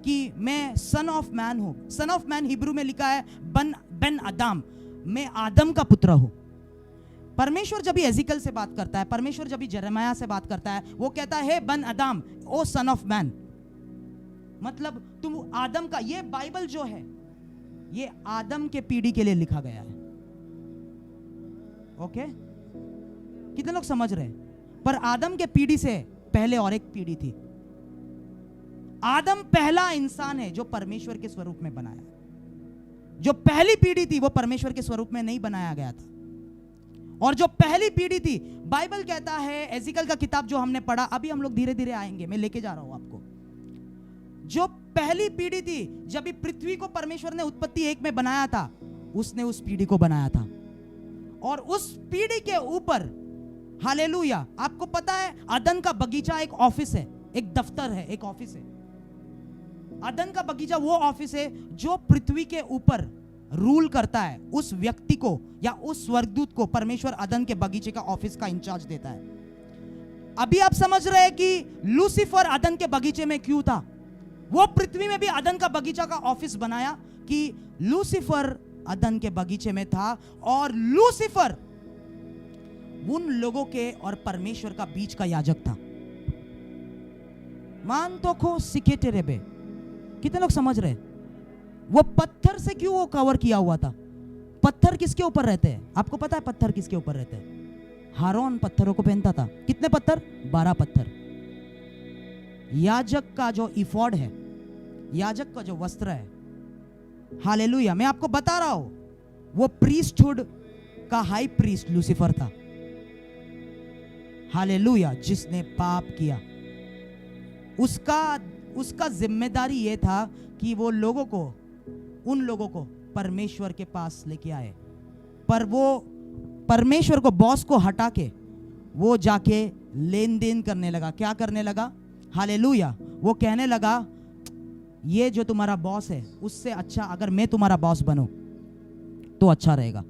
कि मैं सन ऑफ मैन हूं, सन ऑफ मैन हिब्रू में लिखा है बन आदम, मैं आदम का पुत्र हूं। परमेश्वर जब भी एजिकल से बात करता है, परमेश्वर जब भी जरमाया से बात करता है, वो कहता है बन आदम, ओ सन ऑफ मैन, मतलब तुम आदम का। ये बाइबल जो है ये आदम के पीढ़ी के लिए लिखा गया है। ओके, कितने लोग समझ रहे हैं? पर आदम के पीढ़ी से पहले और एक पीढ़ी थी। आदम पहला इंसान है जो परमेश्वर के स्वरूप में बनाया। जो पहली पीढ़ी थी वो परमेश्वर के स्वरूप में नहीं बनाया गया था। और जो पहली पीढ़ी थी, बाइबल कहता है, एजिकल का किताब जो हमने पढ़ा, अभी हम लोग धीरे धीरे आएंगे, मैं लेके जा रहा हूं आपको। जो पहली पीढ़ी थी, जब भी पृथ्वी को परमेश्वर ने उत्पत्ति 1 में बनाया था, उसने उस पीढ़ी को बनाया था। और उस पीढ़ी के ऊपर, हालेलुया, आपको पता है अदन का बगीचा एक ऑफिस है, एक दफ्तर है, एक ऑफिस है। अदन का बगीचा वो ऑफिस है जो पृथ्वी के ऊपर रूल करता है। उस व्यक्ति को या उस स्वर्गदूत को परमेश्वर अदन के बगीचे का ऑफिस का इंचार्ज देता है। अभी आप समझ रहे हैं कि लूसीफर अदन के बगीचे में क्यों था? वो पृथ्वी में भी अदन का बगीचा का ऑफिस बनाया कि लूसीफर अदन के बगीचे में था और लूसीफर उन लोगों के और परमेश्वर का बीच का याजक था। मान तो खो सिकेटे रे बे, कितने लोग समझ रहे? वो पत्थर से क्यों वो कवर किया हुआ था? पत्थर किसके ऊपर रहते हैं? आपको पता है पत्थर किसके ऊपर रहते हैं? हारून पत्थरों को पहनता था। कितने पत्थर? 12 पत्थर। याजक का जो इफोर्ड है, याजक का जो वस्त्र है, हालेलुया, मैं आपको बता रहा हूं, वो प्रीस्टहुड का हाई प्रीस्ट लूसीफर था। हालेलुया, जिसने पाप किया, उसका जिम्मेदारी यह था कि वो उन लोगों को परमेश्वर के पास लेके आए। पर वो परमेश्वर को, बॉस को हटा के वो जाके लेन देन करने लगा। क्या करने लगा? हालेलुया, वो कहने लगा ये जो तुम्हारा बॉस है उससे अच्छा अगर मैं तुम्हारा बॉस बनूं तो अच्छा रहेगा।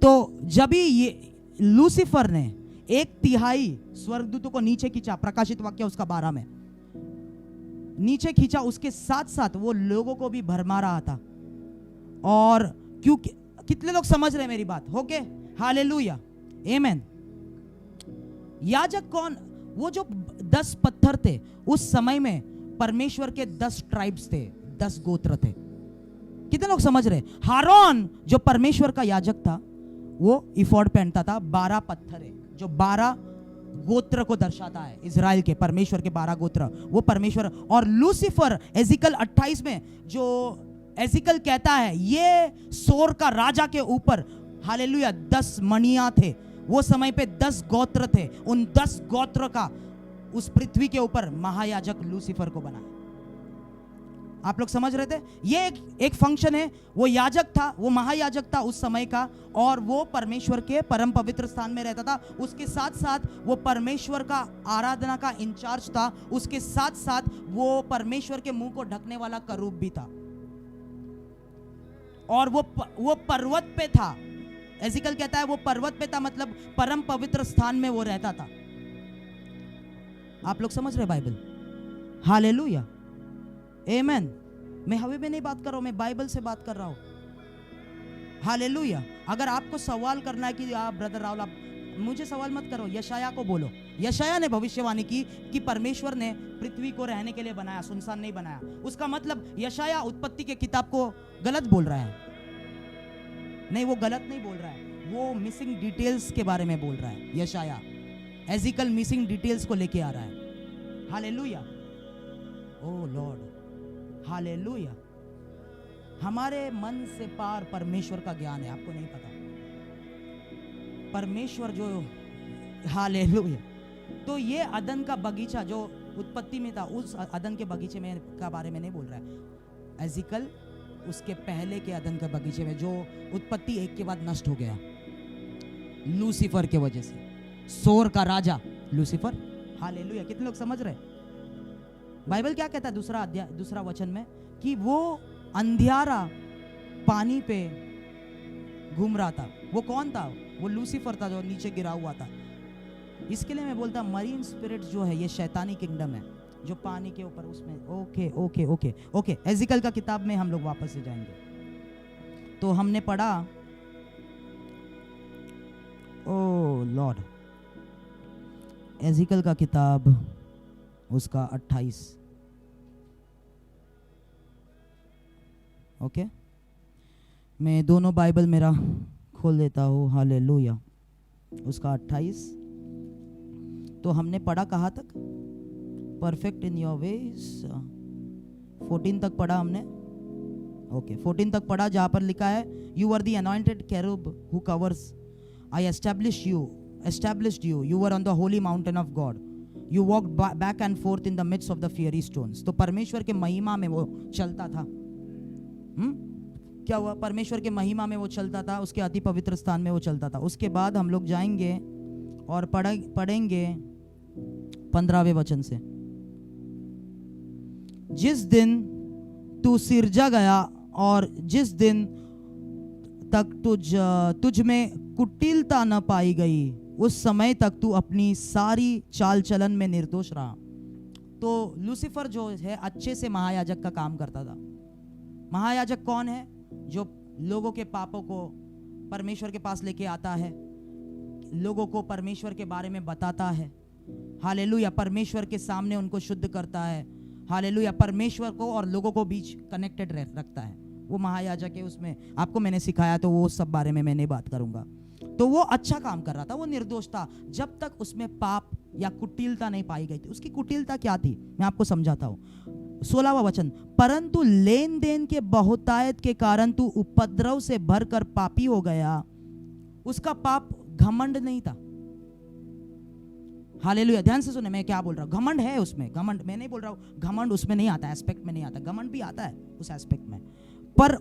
तो जब भी ये लूसीफर ने 1/3 स्वर्गदूतों को नीचे खींचा, प्रकाशित वाक्य उसका 12 में नीचे खींचा, उसके साथ साथ वो लोगों को भी भरमा रहा था। और क्योंकि, कितने लोग समझ रहे हैं मेरी बात? ओके, हालेलुया, आमेन। याजक कौन? वो जो 10 पत्थर थे, उस समय में परमेश्वर के 10 ट्राइब्स थे, 10 गोत्र थे। कितने लोग समझ रहे? हारून जो परमेश्वर का याजक था, वो इफोर्ड पहनता था। 12 पत्थर है जो 12 गोत्र को दर्शाता है, इजराइल के, परमेश्वर के 12 गोत्र, वो परमेश्वर। और लूसीफर, एजिकल 28 में जो एजिकल कहता है, ये सोर का राजा के ऊपर, हालेलुया, 10 मणियां थे। वो समय पे 10 गोत्र थे। उन 10 गोत्र का उस पृथ्वी के ऊपर महायाजक लूसीफर को बनाया। आप लोग समझ रहे थे? ये एक फंक्शन है। वो याजक था, वो महायाजक था उस समय का, और वो परमेश्वर के परम पवित्र स्थान में रहता था। उसके साथ साथ वो परमेश्वर का आराधना का इंचार्ज था। उसके साथ साथ वो परमेश्वर के मुंह को ढकने वाला करूब भी था, और वो पर्वत पे था। एजिकल कहता है वो पर्वत पे था, मतलब परम पवित्र स्थान में वो रहता था। आप लोग समझ रहे बाइबल? हालेलुया, आमेन। मैं हवे में नहीं बात कर रहा हूं, मैं बाइबल से बात कर रहा हूं। हालेलुया। अगर आपको सवाल करना है कि आप ब्रदर राहुल, आप मुझे सवाल मत करो, यशाया को बोलो। यशाया ने भविष्यवाणी की कि परमेश्वर ने पृथ्वी को रहने के लिए बनाया, सुनसान नहीं बनाया। उसका मतलब यशाया उत्पत्ति के किताब को गलत बोल रहा है? नहीं, वो गलत नहीं बोल रहा है, वो मिसिंग डिटेल्स के बारे में बोल रहा है। यशाया एजिकल मिसिंग डिटेल्स को लेके आ रहा है। हालेलुया, ओ लॉर्ड, हालेलुया। हमारे मन से पार परमेश्वर का ज्ञान है, आपको नहीं पता। परमेश्वर जो, हालेलुया। तो ये अदन का बगीचा जो उत्पत्ति में था, उस अदन के बगीचे में का बारे में नहीं बोल रहा है। एजिकल उसके पहले के अदन के बगीचे में, जो उत्पत्ति 1 के बाद नष्ट हो गया लूसीफर के वजह से, सोर का राजा लूसीफर। हालेलुया। कितने लोग समझ रहे? बाइबल क्या कहता है दूसरा अध्याय, दूसरा वचन में, कि वो अंधियारा पानी पे घूम रहा था। वो कौन था? वो लूसीफर था जो नीचे गिरा हुआ था। इसके लिए मैं बोलता मरीन स्पिरिट जो है, ये शैतानी किंगडम है जो पानी के ऊपर उसमें। Okay okay okay okay. Ezekiel का किताब में हम लोग वापस से जाएंगे। तो हमने पढ़ा, ओ लॉर्ड, एजिकल का किताब उसका 28। ओके, मैं दोनों बाइबल मेरा खोल देता हूँ। हालेलुया। उसका 28 तो हमने पढ़ा कहाँ तक? परफेक्ट इन योर वेज 14 तक पढ़ा हमने। ओके, 14 तक पढ़ा, जहाँ पर लिखा है, you are the anointed cherub who covers, I established you, you were on the holy mountain of God, you walked back and forth in the midst of the fiery stones। तो परमेश्वर के महिमा में वो चलता था। क्या हुआ? परमेश्वर के महिमा में वो चलता था, उसके अति पवित्र स्थान में वो चलता था। उसके बाद हम लोग जाएंगे और पढ़ेंगे 15वें वचन से, जिस दिन तू सिरजा गया और जिस दिन तक तुझ में कुटिलता न पाई गई, उस समय तक तू अपनी सारी चाल चलन में निर्दोष रहा। तो लूसीफर जो है अच्छे से महायाजक का काम करता था। महायाजक कौन है? जो लोगों के पापों को परमेश्वर के पास लेके आता है, लोगों को परमेश्वर के बारे में बताता है। हालेलुया। परमेश्वर के सामने उनको शुद्ध करता है। हालेलुया। परमेश्वर को और लोगों को बीच कनेक्टेड रखता है। वो महायाजक है। उसमें आपको मैंने सिखाया, तो वो सब बारे में मैं नहीं बात करूंगा। तो वो अच्छा काम कर रहा था, वो निर्दोष था, जब तक उसमें पाप या कुटिलता नहीं पाई गई थी। उसकी कुटिलता क्या थी, मैं आपको समझाता हूं। 16वां वचन, परंतु लेन देन के बहुतायत के कारण तू उपद्रव से भरकर पापी हो गया। उसका पाप घमंड नहीं था। हालेलुया। ध्यान से सुने मैं क्या बोल रहा हूं। घमंड है उसमें, घमंड मैं नहीं बोल रहा हूं घमंड उसमें नहीं आता, एस्पेक्ट में नहीं आता। घमंड भी आता है उस एस्पेक्ट में, पर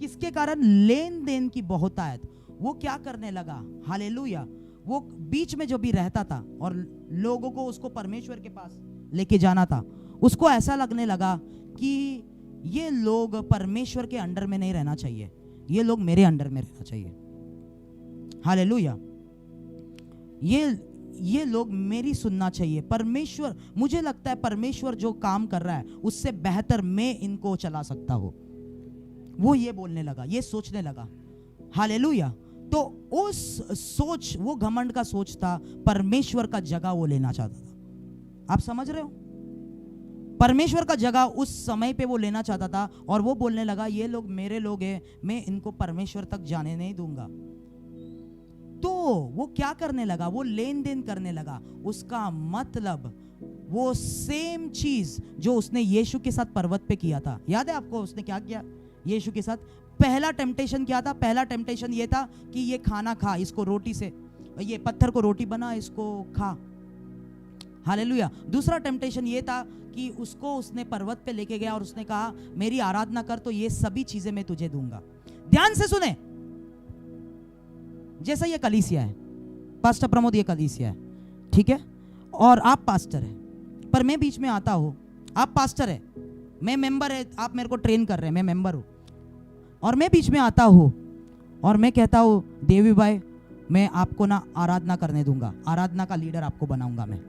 किसके कारण? लेन देन की बहुतायत। वो क्या करने लगा? हालेलुया। वो बीच में जो भी रहता था और लोगों को उसको परमेश्वर के पास लेके जाना था, उसको ऐसा लगने लगा कि ये लोग परमेश्वर के अंडर में नहीं रहना चाहिए, ये लोग मेरे अंडर में रहना चाहिए। हालेलुया। ये लोग मेरी सुनना चाहिए। परमेश्वर, मुझे लगता है परमेश्वर जो काम कर रहा है उससे बेहतर मैं इनको चला सकता हूं। वो ये बोलने लगा, ये सोचने लगा। हालेलुया। तो उस सोच, वो घमंड का सोच था, परमेश्वर का जगह वो लेना चाहता था। आप समझ रहे हो? परमेश्वर का जगह उस समय पे वो लेना चाहता था, और वो बोलने लगा ये लोग मेरे लोग हैं, मैं इनको परमेश्वर तक जाने नहीं दूंगा। तो वो क्या करने लगा? वो लेन देन करने लगा। उसका मतलब वो सेम चीज जो उसने यीशु के साथ पर्वत पे किया था। याद है आपको उसने क्या किया यीशु के साथ? पहला टेम्पटेशन क्या था? पहला टेम्पटेशन ये था कि ये खाना खा, इसको रोटी से, ये पत्थर को रोटी बना, इसको खा। हालेलुया। दूसरा टेम्पटेशन ये था कि उसको उसने पर्वत पे लेके गया और उसने कहा मेरी आराधना कर तो ये सभी चीजें मैं तुझे दूंगा। ध्यान से सुने, जैसा ये कलीसिया है, पास्टर प्रमोद ये कलीसिया है, ठीक है, और आप पास्टर है, पर मैं बीच में आता हूं, आप पास्टर है, मैं मेंबर है, आप मेरे को ट्रेन कर रहे हैं, मैं मेंबर हूं, और मैं बीच में आता हूं और मैं कहता हूं देवी भाई मैं आपको ना आराधना करने दूंगा, आराधना का लीडर आपको बनाऊंगा मैं,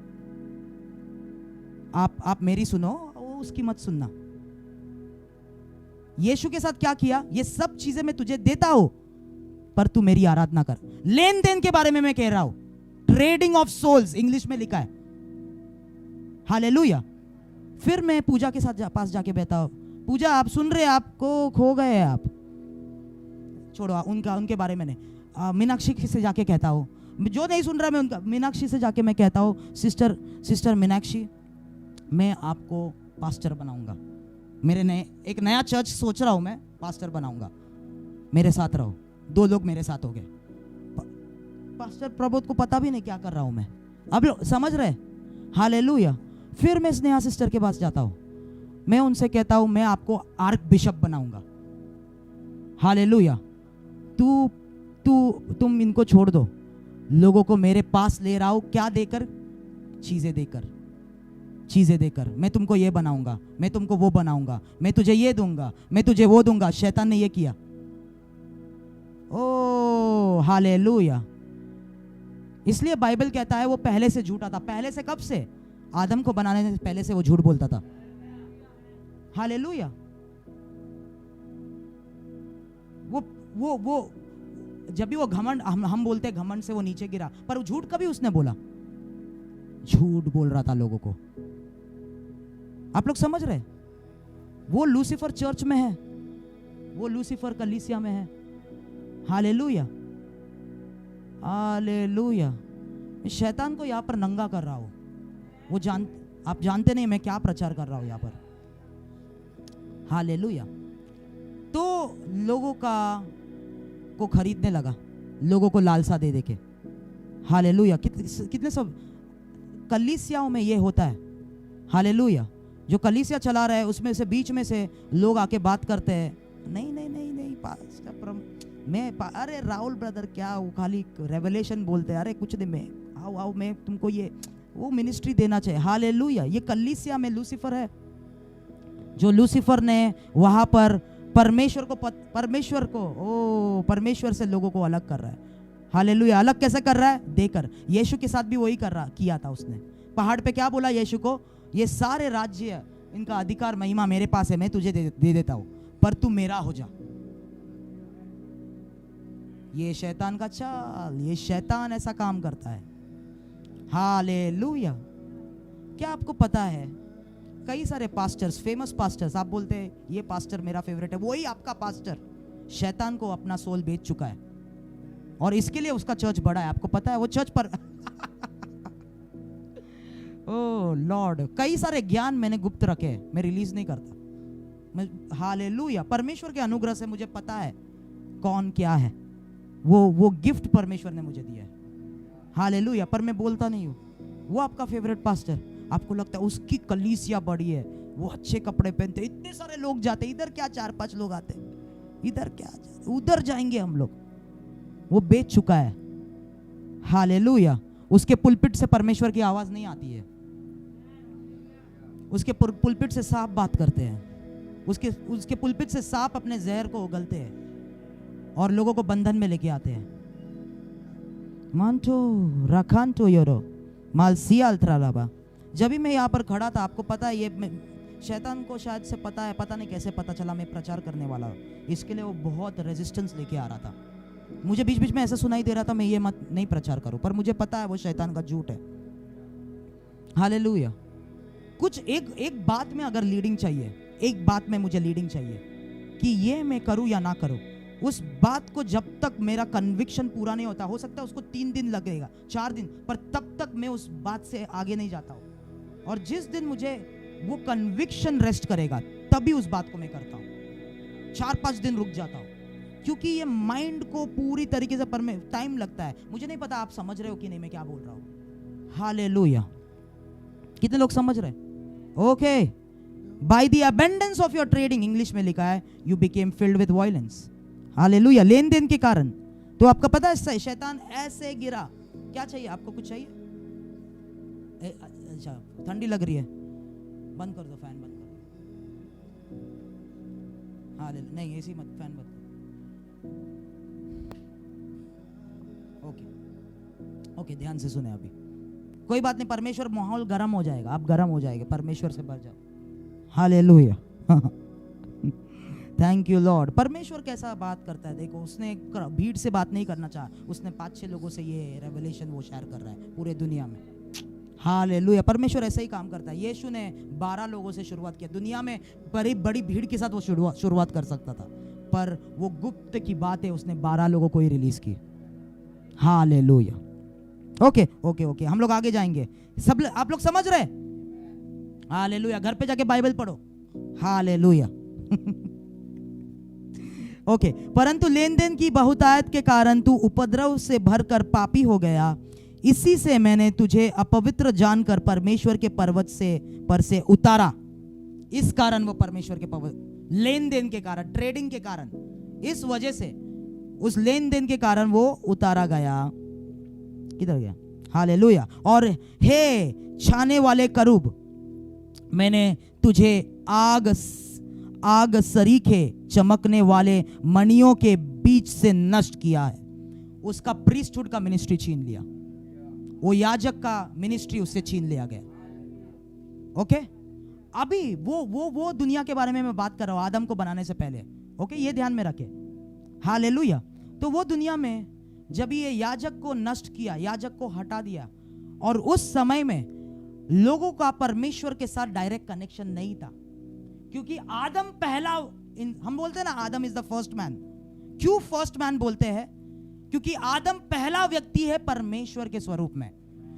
आप मेरी सुनो, वो उसकी मत सुनना। यीशु के साथ क्या किया, ये सब चीजें मैं तुझे देता हूं पर तू मेरी आराधना कर। लेन देन के बारे में मैं कह रहा हूं, ट्रेडिंग ऑफ सोल्स इंग्लिश में लिखा है। हालेलुया। फिर मैं पूजा के साथ पास जाके बैठा हूं, पूजा आप सुन रहे, आपको खो गए आप, छोड़ो उनके बारे में नहीं। मीनाक्षी से जाके कहता हूँ, जो नहीं सुन रहा मैं उनका, मीनाक्षी से जाके मैं कहता हूँ सिस्टर मीनाक्षी मैं आपको पास्टर बनाऊंगा, एक नया चर्च सोच रहा हूँ मैं, पास्टर बनाऊंगा, मेरे साथ रहो। 2 लोग मेरे साथ हो गए। पास्टर प्रबोध को पता भी नहीं क्या कर रहा हूँ मैं, अब समझ रहे। हालेलुया। फिर मैं स्नेहा सिस्टर के पास जाता हूँ, मैं उनसे कहता हूँ मैं आपको आर्क बिशप बनाऊंगा। हालेलुया। तुम इनको छोड़ दो, लोगों को मेरे पास ले रहा हूं, क्या देकर, चीजें देकर मैं तुमको ये बनाऊंगा, मैं तुमको वो बनाऊंगा, मैं तुझे ये दूंगा, मैं तुझे वो दूंगा। शैतान ने ये किया। ओ हालेलुया। इसलिए बाइबल कहता है वो पहले से झूठा था। पहले से कब से? आदम को बनाने से पहले से वो झूठ बोलता था। हालेलुया। वो जब भी वो घमंड, हम बोलते हैं घमंड से वो नीचे गिरा, पर झूठ कभी उसने बोला, झूठ बोल रहा था लोगों को। आप लोग समझ रहे? वो लूसीफर चर्च में है, वो लूसीफर कलीसिया में है। Hallelujah, hallelujah. शैतान को यहां पर नंगा कर रहा हूं, वो आप जानते नहीं मैं क्या प्रचार कर रहा हूं यहां पर। हालेलुया। तो लोगों को खरीदने लगा, लोगों को लालसा दे के। हालेलुया। कितने सब कलीसियाओं में ये होता है। हालेलुया। जो कलीसिया चला रहा है उसमें से बीच में से लोग आके बात करते हैं, नहीं नहीं नहीं नहीं पास्टर अरे राहुल ब्रदर क्या वो खाली रेवलेशन बोलते हैं, अरे कुछ नहीं, मैं आओ मैं तुमको ये वो मिनिस्ट्री देना चाहिए। हालेलुया। ये कलीसिया में लूसीफर है, जो लूसीफर ने वहां पर परमेश्वर से लोगों को अलग कर रहा है। हालेलुया। अलग कैसे कर रहा है? देकर। यीशु के साथ भी वही किया था उसने। पहाड़ पे क्या बोला यीशु को? ये सारे राज्य, इनका अधिकार, महिमा मेरे पास है, मैं तुझे दे देता हूं, पर तू मेरा हो जा। ये शैतान का चाल, ये शैतान ऐसा काम करता है। हालेलुया। क्या आपको पता है कई सारे पास्टर्स, फेमस पास्टर्स, आप बोलते हैं ये पास्टर मेरा फेवरेट है, वही आपका पास्टर शैतान को अपना सोल बेच चुका है और इसके लिए उसका चर्च बड़ा है। आपको पता है वो चर्च पर ओ लॉर्ड, कई सारे ज्ञान मैंने गुप्त रखे, मैं रिलीज नहीं करता। हालेलुया। परमेश्वर के अनुग्रह से मुझे पता है कौन क्या है, वो गिफ्ट परमेश्वर ने मुझे दिया है। हालेलुया। पर मैं बोलता नहीं हूँ। वो आपका फेवरेट पास्टर, आपको लगता है उसकी कलीसिया बड़ी है, वो अच्छे कपड़े पहनते, इतने सारे लोग जाते, इधर क्या 4-5 लोग आते, इधर क्या, उधर जाएंगे हम लोग। वो बेच चुका है। हालेलुया। उसके पुलपिट से परमेश्वर की आवाज नहीं आती है, उसके पुलपिट से सांप बात करते हैं, उसके पुलपिट से सांप अपने जहर को उगलते हैं और लोगों को बंधन में लेके आते हैं। मानतो रखानतो योरो मालसियाल त्रालाबा। जब भी मैं यहाँ पर खड़ा था, आपको पता है ये शैतान को शायद से पता है, पता नहीं कैसे पता चला मैं प्रचार करने वाला हूँ, इसके लिए वो बहुत रेजिस्टेंस लेके आ रहा था। मुझे बीच बीच में ऐसा सुनाई दे रहा था मैं ये मत नहीं प्रचार करूं, पर मुझे पता है वो शैतान का झूठ है। हालेलुया। कुछ एक बात में अगर लीडिंग चाहिए, एक बात में मुझे लीडिंग चाहिए कि ये मैं करूं या ना करूं, उस बात को जब तक मेरा कन्विक्शन पूरा नहीं होता, हो सकता है उसको 3 दिन लगेगा, 4 दिन, पर तब तक मैं उस बात से आगे नहीं जाता हूं। और जिस दिन मुझे वो कन्विक्शन रेस्ट करेगा तभी उस बात को मैं करता हूं। 4-5 दिन रुक जाता हूं, क्योंकि ये माइंड को पूरी तरीके से टाइम लगता है। मुझे नहीं पता आप समझ रहे हो कि नहीं मैं क्या बोल रहा हूं। हालेलुया। कितने लोग समझ रहे? Okay, by the abundance of your trading, English में लिखा है, you became filled with violence. Hallelujah, लेन देन के कारण। तो आपका पता है शैतान ऐसे गिरा। क्या चाहिए आपको? कुछ चाहिए? अच्छा, ठंडी लग रही है, बंद कर दो, फैन बंद कर दो। हालेलुया, नहीं एसी मत, फैन बंद। ओके ओके, ध्यान से सुने। अभी कोई बात नहीं, परमेश्वर, माहौल गर्म हो जाएगा, आप गर्म हो जाएंगे, परमेश्वर से भर जाओ। Hallelujah, thank you Lord. परमेश्वर कैसा बात करता है देखो, उसने भीड़ से बात नहीं करना चाहा, उसने 5-6 लोगों से ये रेवलेशन वो शेयर कर रहा है पूरे दुनिया में। हालेलुया, परमेश्वर ऐसा ही काम करता है। यीशु ने 12 लोगों से शुरुआत किया, दुनिया में बड़ी बड़ी भीड़ के साथ वो शुरुआत कर सकता था, पर वो गुप्त की बातें उसने 12 लोगों को ही रिलीज की। हालेलुया, ओके ओके ओके, हम लोग आगे जाएंगे। सब आप लोग समझ रहे? हालेलुया, घर पे जाके बाइबल पढ़ो। हालेलुया। ओके, परंतु लेन देन की बहुतायत के कारण तू उपद्रव से भरकर पापी हो गया, इसी से मैंने तुझे अपवित्र जानकर परमेश्वर के पर्वत पर से उतारा। इस कारण वो परमेश्वर के पर्वत, लेन देन के कारण, ट्रेडिंग के कारण, इस वजह से, उस लेन देन के कारण वो उतारा गया। किधर गया? हालेलुया। और हे छाने वाले करूब, मैंने तुझे आग सरीखे चमकने वाले मणियों के बीच से नष्ट किया है। उसका प्रीस्टहुड का मिनिस्ट्री छीन लिया, वो याजक का मिनिस्ट्री उससे छीन लिया गया। ओके, अभी वो दुनिया के बारे में मैं बात कर रहा हूं, आदम को बनाने से पहले। ओके, ये ध्यान में रखे। हालेलुया। तो वो दुनिया में जब ये याजक को नष्ट किया, याजक को हटा दिया, और उस समय में लोगों का परमेश्वर के साथ डायरेक्ट कनेक्शन नहीं था, क्योंकि आदम पहला, हम बोलते हैं ना आदम इज द फर्स्ट मैन। क्यों फर्स्ट मैन बोलते हैं? क्योंकि आदम पहला व्यक्ति है परमेश्वर के स्वरूप में,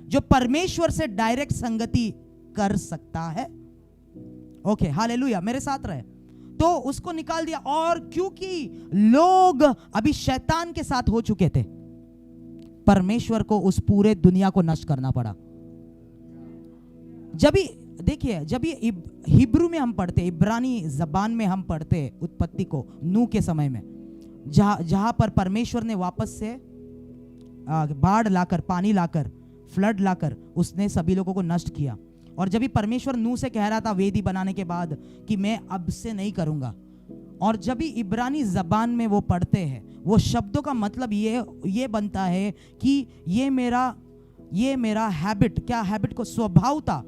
जो परमेश्वर से डायरेक्ट संगति कर सकता है। ओके, हालेलुया, मेरे साथ रहे। तो उसको निकाल दिया, और क्योंकि लोग अभी शैतान के साथ हो चुके थे, परमेश्वर को उस पूरे दुनिया को नष्ट करना पड़ा। जब भी देखिए, जब ये हिब्रू में हम पढ़ते, इब्रानी जबान में हम पढ़ते उत्पत्ति को, नूह के समय में, जहां पर परमेश्वर ने वापस से बाढ़ लाकर, पानी लाकर, फ्लड लाकर उसने सभी लोगों को नष्ट किया। और जब भी परमेश्वर नूह से कह रहा था वेदी बनाने के बाद कि मैं अब से नहीं करूंगा, और जब भी इब्रानी जबान में वो पढ़ते हैं, वो शब्दों का मतलब ये बनता है कि ये मेरा हैबिट, क्या हैबिट को, स्वभाव था।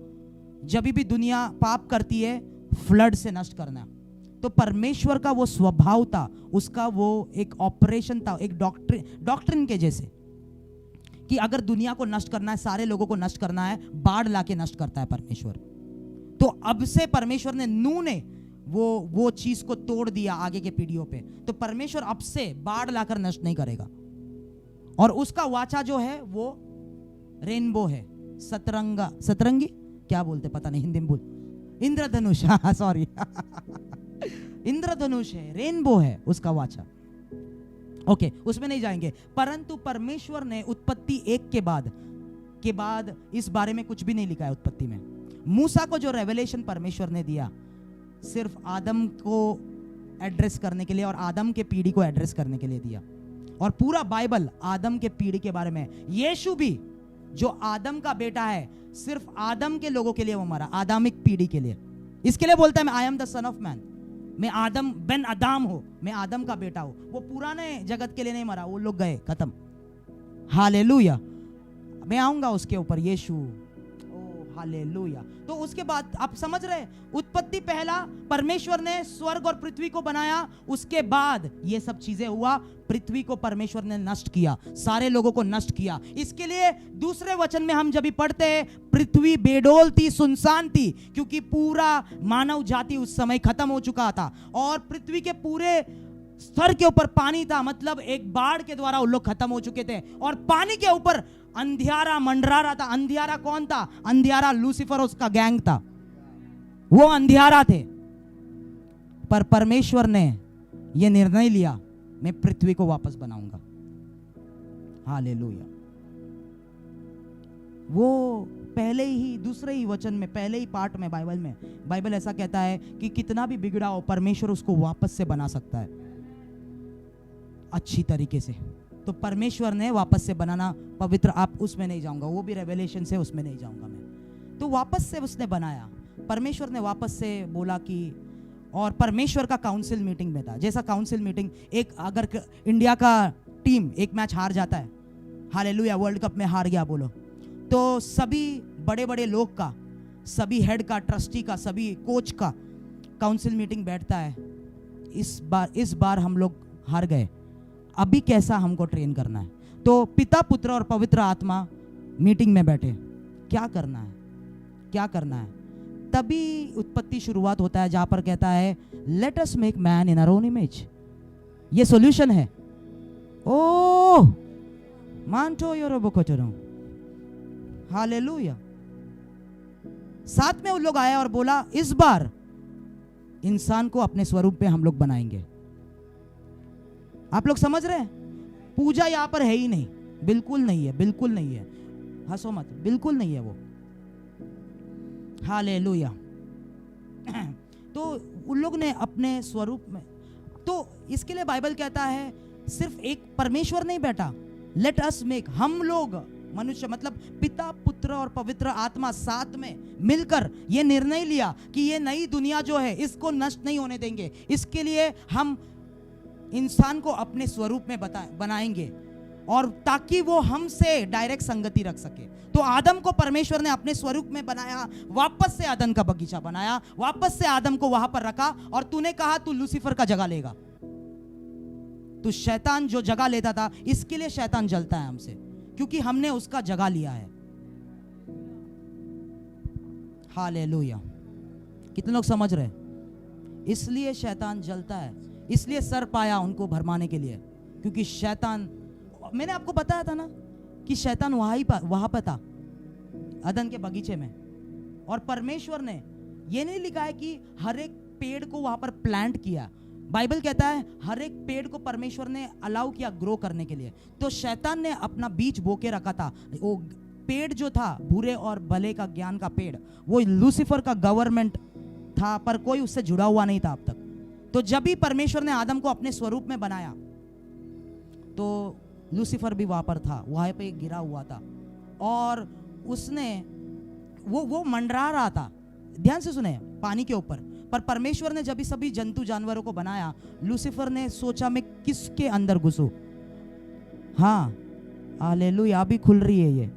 जब भी दुनिया पाप करती है, फ्लड से नष्ट करना। तो परमेश्वर का वो स्वभाव था, उसका वो एक ऑपरेशन था, एक डॉक्ट्रिन के जैसे, कि अगर दुनिया को नष्ट करना है, सारे लोगों को नष्ट करना है, बाढ़ लाके नष्ट करता है परमेश्वर। तो अब से परमेश्वर ने, नूह ने वो चीज को तोड़ दिया आगे के पीढ़ियों पे। तो परमेश्वर अब से बाढ़ लाकर नष्ट नहीं करेगा। और उसका वाचा जो है वो रेनबो है, सतरंगी क्या बोलते पता नहीं, हिंदी में बोल, इंद्रधनुष, सॉरी, इंद्रधनुष है, रेनबो है उसका वाचा। ओके, उसमें नहीं जाएंगे। परंतु परमेश्वर ने उत्पत्ति 1 के बाद इस बारे में कुछ भी नहीं लिखा है उत्पत्ति में। मूसा को जो रेवलेशन परमेश्वर ने दिया, सिर्फ आदम को एड्रेस करने के लिए और आदम के पीढ़ी को एड्रेस करने के लिए दिया। और पूरा बाइबल आदम के पीढ़ी के बारे में। यीशु भी जो आदम का बेटा है, सिर्फ आदम के लोगों के लिए वो मरा, आदामिक पीढ़ी के लिए। इसके लिए बोलता है मैं I am the son of man, मैं आदम बेन आदम हूं, मैं आदम का बेटा हूं। वो पुराने जगत के लिए नहीं मरा, वो लोग गए, खत्म। हालेलुया, मैं आऊंगा उसके ऊपर, यीशु, हालेलुया। तो उसके बाद आप समझ रहे, उत्पत्ति पहला परमेश्वर ने स्वर्ग और पृथ्वी को बनाया, उसके बाद ये सब चीजें हुआ, पृथ्वी को परमेश्वर ने नष्ट किया, सारे लोगों को नष्ट किया। इसके लिए दूसरे वचन में हम जब भी पढ़ते हैं, पृथ्वी बेडोल थी, सुनसान थी, क्योंकि पूरा मानव जाति उस समय खत्म हो चुका था, और पृथ्वी के पूरे स्तर के ऊपर पानी था, मतलब एक बाढ़ के द्वारा वो लोग खत्म हो चुके थे। और पानी के ऊपर अंधियारा मंडरा रहा था। अंधियारा कौन था? अंधियारा लूसीफर, उसका गैंग था, वो अंधियारा थे। पर परमेश्वर ने यह निर्णय लिया, मैं पृथ्वी को वापस बनाऊंगा। हालेलुया। वो पहले ही दूसरे ही वचन में, पहले ही पार्ट में बाइबल ऐसा कहता है कि कितना भी बिगड़ा हो परमेश्वर उसको वापस से बना सकता है अच्छी तरीके से। तो परमेश्वर ने वापस से बनाना, पवित्र, आप उसमें नहीं जाऊंगा, वो भी रेवलेशन से, उसमें नहीं जाऊंगा मैं। तो वापस से उसने बनाया, परमेश्वर ने वापस से बोला कि, और परमेश्वर का काउंसिल मीटिंग में था। जैसा काउंसिल मीटिंग, एक अगर इंडिया का टीम एक मैच हार जाता है, हालेलुया, वर्ल्ड कप में हार गया बोलो, तो सभी बड़े बड़े लोग का, सभी हेड का, ट्रस्टी का, सभी कोच का काउंसिल मीटिंग बैठता है। इस बार हम लोग हार गए, अभी कैसा हमको ट्रेन करना है। तो पिता, पुत्र और पवित्र आत्मा मीटिंग में बैठे, क्या करना है, क्या करना है। तभी उत्पत्ति शुरुआत होता है जहां पर कहता है let us make man in our own image. ये सॉल्यूशन है। ओह मानतो योरोबोकोटोनो, हालेलुया। साथ में उन लोग आए और बोला इस बार इंसान को अपने स्वरूप में हम लोग बनाएंगे। आप लोग समझ रहे हैं? पूजा यहां पर है ही नहीं, बिल्कुल नहीं है, बिल्कुल नहीं है, हंसो मत, बिल्कुल नहीं है वो। हालेलुया। तो उन लोग ने अपने स्वरूप में, तो इसके लिए बाइबल कहता है सिर्फ एक परमेश्वर नहीं बैठा, लेट अस मेक, हम लोग मनुष्य, मतलब पिता, पुत्र और पवित्र आत्मा साथ में मिलकर ये निर्णय लिया कि ये नई दुनिया जो है इसको नष्ट नहीं होने देंगे। इसके लिए हम इंसान को अपने स्वरूप में बनाएंगे, और ताकि वो हमसे डायरेक्ट संगति रख सके। तो आदम को परमेश्वर ने अपने स्वरूप में बनाया, वापस से आदम का बगीचा बनाया, वापस से आदम को वहां पर रखा, और तूने कहा तू लूसीफर का जगह लेगा, तू शैतान जो जगह लेता था। इसके लिए शैतान जलता है हमसे, क्योंकि हमने उसका जगह लिया है। हालेलुया। कितने लोग समझ रहे? इसलिए शैतान जलता है, इसलिए सर्प आया उनको भरमाने के लिए, क्योंकि शैतान, मैंने आपको बताया था ना कि शैतान वहां पर था अदन के बगीचे में, और परमेश्वर ने ये नहीं लिखा है कि हर एक पेड़ को वहां पर प्लांट किया। बाइबल कहता है हर एक पेड़ को परमेश्वर ने अलाउ किया ग्रो करने के लिए। तो शैतान ने अपना बीज बो के रखा था। वो पेड़ जो था बुरे और भले का ज्ञान का पेड़, वो लूसीफर का गवर्नमेंट था, पर कोई उससे जुड़ा हुआ नहीं था अब तक। तो जब भी परमेश्वर ने आदम को अपने स्वरूप में बनाया, तो लूसीफर भी वहां पर था, वहां पे गिरा हुआ था, और उसने वो मंडरा रहा था, ध्यान से सुने, पानी के ऊपर। पर परमेश्वर ने जब भी सभी जंतु जानवरों को बनाया, लूसीफर ने सोचा मैं किसके अंदर घुसूं। हाँ हालेलुया, अभी खुल रही है ये।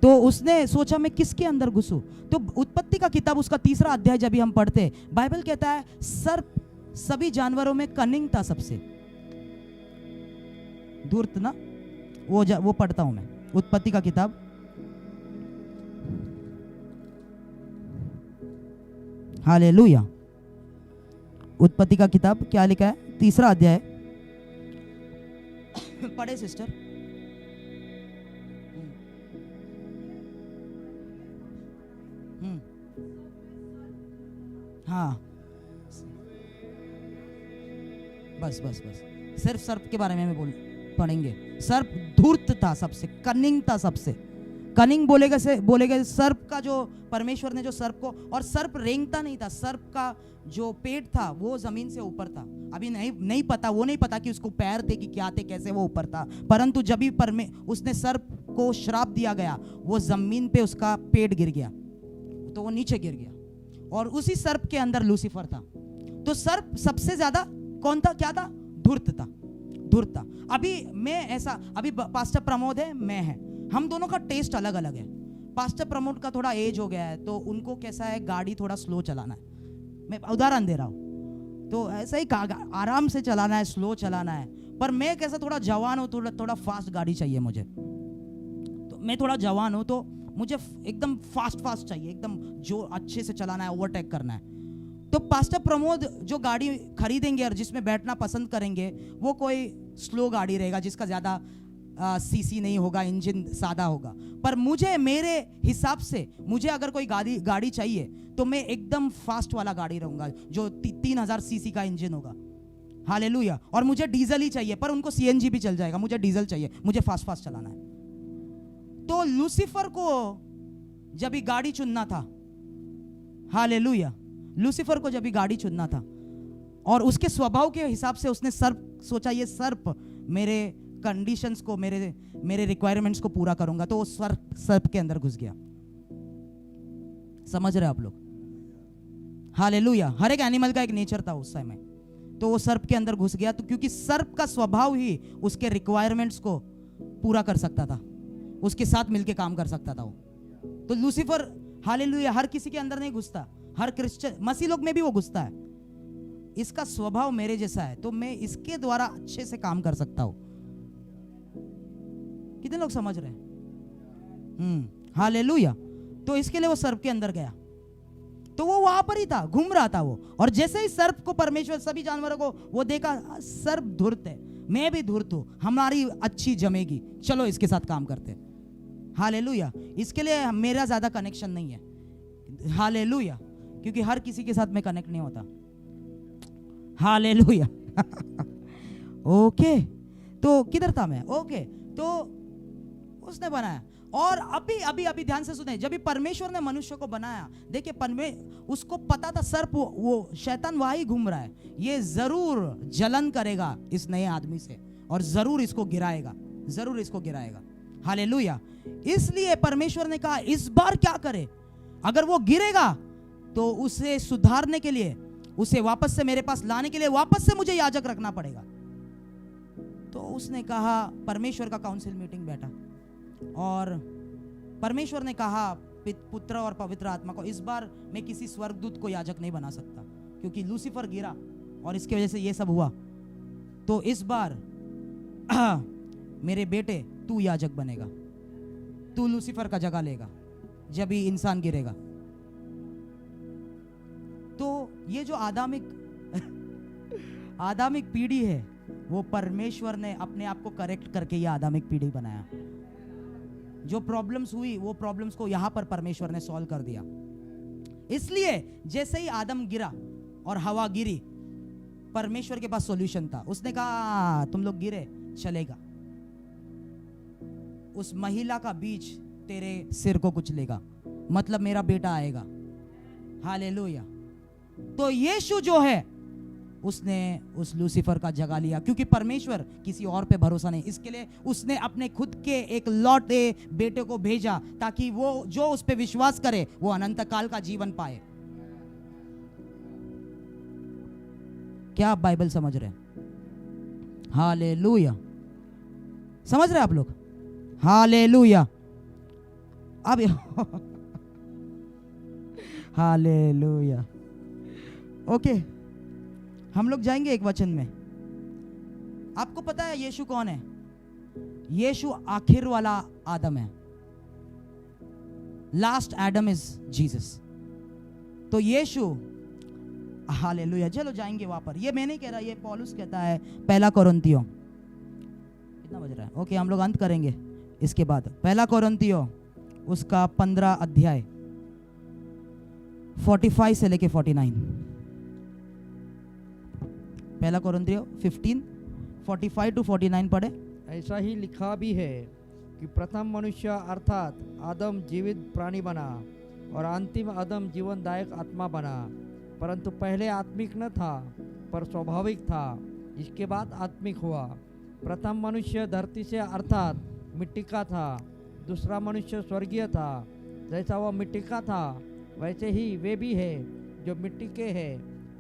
तो उसने सोचा मैं किसके अंदर घुसूं। तो उत्पत्ति का किताब उसका 3रा अध्याय जब भी हम पढ़ते, बाइबल कहता है सर्प सभी जानवरों में कनिंग था, सबसे धूर्त ना, वो पढ़ता हूं मैं, उत्पत्ति का किताब, हालेलुया। उत्पत्ति का किताब क्या लिखा है? 3रा अध्याय पढ़े सिस्टर। हाँ बस सिर्फ सर्प के बारे में मैं पढ़ेंगे। सर्प धूर्त था सबसे, कनिंग था सबसे। कनिंग बोलेगा सर्प का जो परमेश्वर ने जो सर्प को, और सर्प रेंगता नहीं था, सर्प का जो पेट था वो जमीन से ऊपर था। अभी नहीं पता कि उसको पैर थे कि क्या थे, कैसे वो ऊपर था। परंतु जब भी उसने सर्प को श्राप दिया गया, वो जमीन पे उसका पेट गिर गया, तो वो नीचे गिर गया, और उसी सर्प के अंदर लूसीफर था। तो सर्प सबसे ज्यादा कौन था, क्या था? धूर्त था। अभी पास्टर प्रमोद है, मैं है, हम दोनों का टेस्ट अलग अलग है। पास्टर प्रमोद का थोड़ा एज हो गया है, तो उनको कैसा है, गाड़ी थोड़ा स्लो चलाना है। मैं उदाहरण दे रहा हूँ, तो ऐसा ही आराम से चलाना है, स्लो चलाना है। पर मैं कैसा थोड़ा जवान हूँ, थोड़ा फास्ट गाड़ी चाहिए मुझे। तो मैं थोड़ा जवान हूँ, तो मुझे एकदम फास्ट चाहिए, एकदम जो अच्छे से चलाना है, ओवरटेक करना है। तो पास्टर प्रमोद जो गाड़ी खरीदेंगे और जिसमें बैठना पसंद करेंगे, वो कोई स्लो गाड़ी रहेगा, जिसका ज़्यादा सीसी नहीं होगा, इंजन सादा होगा। पर मेरे हिसाब से मुझे अगर कोई गाड़ी चाहिए, तो मैं एकदम फास्ट वाला गाड़ी रहूँगा, जो 3000 सीसी का इंजन होगा। हालेलुया। और मुझे डीजल ही चाहिए, पर उनको सीएनजी भी चल जाएगा, मुझे डीजल चाहिए, मुझे फास्ट चलाना है। तो लूसीफर को जब ही गाड़ी चुनना था, हालेलुया, लूसीफर को जब ही गाड़ी चुनना था, और उसके स्वभाव के हिसाब से उसने सर्प सोचा, ये सर्प मेरे कंडीशंस को, मेरे रिक्वायरमेंट्स को पूरा करूंगा, तो वो सर्प के अंदर घुस गया। समझ रहे आप लोग? हालेलुया। हर एक एनिमल का एक नेचर था उस समय, तो वो सर्प के अंदर घुस गया, तो क्योंकि सर्प का स्वभाव ही उसके रिक्वायरमेंट्स को पूरा कर सकता था, उसके साथ मिलके काम कर सकता था वो। तो लूसीफर, हालेलुया, हर किसी के अंदर नहीं घुसता, हर क्रिश्चियन मसीह लोग में भी वो घुसता है। इसका स्वभाव मेरे जैसा है, तो मैं इसके द्वारा अच्छे से काम कर सकता हूं। कितने लोग समझ रहे हैं? हालेलुया। तो इसके लिए वो सर्प के अंदर गया, तो वो वहां पर ही था, घूम रहा था वो, और जैसे ही सर्प को परमेश्वर, सभी जानवरों को वो देखा, सर्प धूर्त है, मैं भी धूर्त हूं, हमारी अच्छी जमेगी, चलो इसके साथ काम करते। हालेलुया। इसके लिए मेरा ज्यादा कनेक्शन नहीं है, हालेलुया, क्योंकि हर किसी के साथ में कनेक्ट नहीं होता। हालेलुया। ओके, तो किधर था मैं? ओके, तो उसने बनाया, और अभी ध्यान से सुने, जब भी परमेश्वर ने मनुष्य को बनाया, देखिए उसको पता था सर्प, वो शैतान वहां ही घूम रहा है, ये जरूर जलन करेगा इस नए आदमी से, और जरूर इसको गिराएगा, हालेलुया। इसलिए परमेश्वर ने कहा इस बार क्या करे, अगर वो गिरेगा तो उसे सुधारने के लिए, उसे वापस से मेरे पास लाने के लिए, वापस से मुझे याजक रखना पड़ेगा। तो उसने कहा, परमेश्वर का काउंसिल मीटिंग बैठा, और परमेश्वर ने कहा पुत्र और पवित्र आत्मा को, इस बार मैं किसी स्वर्गदूत को याजक नहीं बना सकता, क्योंकि लूसीफर गिरा और इसकी वजह से ये सब हुआ, तो इस बार मेरे बेटे तू याजक बनेगा, तू लूसीफर का जगह लेगा जब भी इंसान गिरेगा। तो ये जो आदामिक पीढ़ी है, वो परमेश्वर ने अपने आप को करेक्ट करके ये आदामिक पीढ़ी बनाया। जो प्रॉब्लम्स हुई, वो प्रॉब्लम्स को यहां पर परमेश्वर ने सॉल्व कर दिया। इसलिए जैसे ही आदम गिरा और हवा गिरी, परमेश्वर के पास सॉल्यूशन था। उसने कहा तुम लोग गिरे, चलेगा, उस महिला का बीज तेरे सिर को कुचलेगा, मतलब मेरा बेटा आएगा। हालेलुया। तो यीशु जो है, उसने उस लूसीफर का जगह लिया, क्योंकि परमेश्वर किसी और पे भरोसा नहीं, इसके लिए उसने अपने खुद के एक लौटे बेटे को भेजा, ताकि वो जो उस पे विश्वास करे वो अनंत काल का जीवन पाए। क्या आप बाइबल समझ रहे हैं? हालेलुया। समझ रहे हैं आप लोग? हालेलुया। अब हालेलुया। ओके, हम लोग जाएंगे एक वचन में। आपको पता है यीशु कौन है? यीशु आखिर वाला आदम है। Last Adam is Jesus. तो यीशु, हालेलुया। चलो जाएंगे वहां पर। ये मैं नहीं कह रहा, ये पौलुस कहता है, पहला कोरिन्थियों, कितना बज रहा है? ओके, हम लोग अंत करेंगे इसके बाद। पहला कोरिन्थियों उसका 15 अध्याय 45 से लेके 49। पहला कोरिन्थियों 15 45 to 49 पढ़े। ऐसा ही लिखा भी है कि प्रथम मनुष्य अर्थात आदम जीवित प्राणी बना और अंतिम आदम जीवनदायक आत्मा बना, परंतु पहले आत्मिक न था पर स्वाभाविक था, इसके बाद आत्मिक हुआ। प्रथम मनुष्य धरती से अर्थात मिट्टी का था, दूसरा मनुष्य स्वर्गीय था। जैसा वह मिट्टी का था वैसे ही वे भी है जो मिट्टी के है,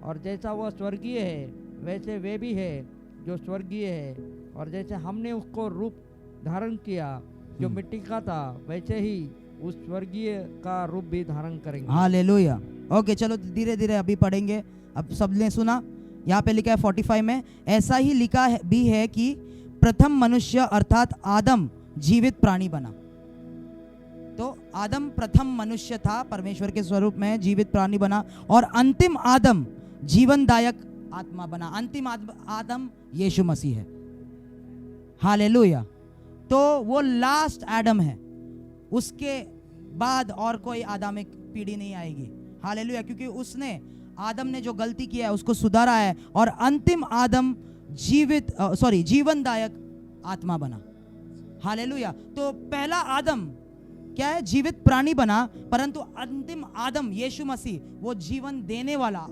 और जैसा वह स्वर्गीय है वैसे वे भी है जो स्वर्गीय है। और जैसे हमने उसको रूप धारण किया जो मिट्टी का था, वैसे ही उस स्वर्गीय का रूप भी धारण करेंगे। हालेलुया। ओके, चलो धीरे धीरे अभी पढ़ेंगे। अब सबने सुना, यहाँ पे लिखा है 45 में, ऐसा ही लिखा है भी है कि प्रथम मनुष्य अर्थात आदम जीवित प्राणी बना। तो आदम प्रथम मनुष्य था, परमेश्वर के स्वरूप में जीवित प्राणी बना, और अंतिम आदम जीवनदायक आत्मा बना। अंतिम आदम यीशु मसीह है। हालेलुया। तो वो लास्ट एडम है, उसके बाद और कोई आदमिक पीढ़ी नहीं आएगी। हालेलुया। क्योंकि उसने, आदम ने जो गलती किया है उसको सुधारा है, और अंतिम आदम जीवनदायक आत्मा बना। हालेलुया। तो पहला आदम क्या है, जीवित प्राणी बना, परंतु अंतिम आदम यीशु मसीह वो जीवन देने वाला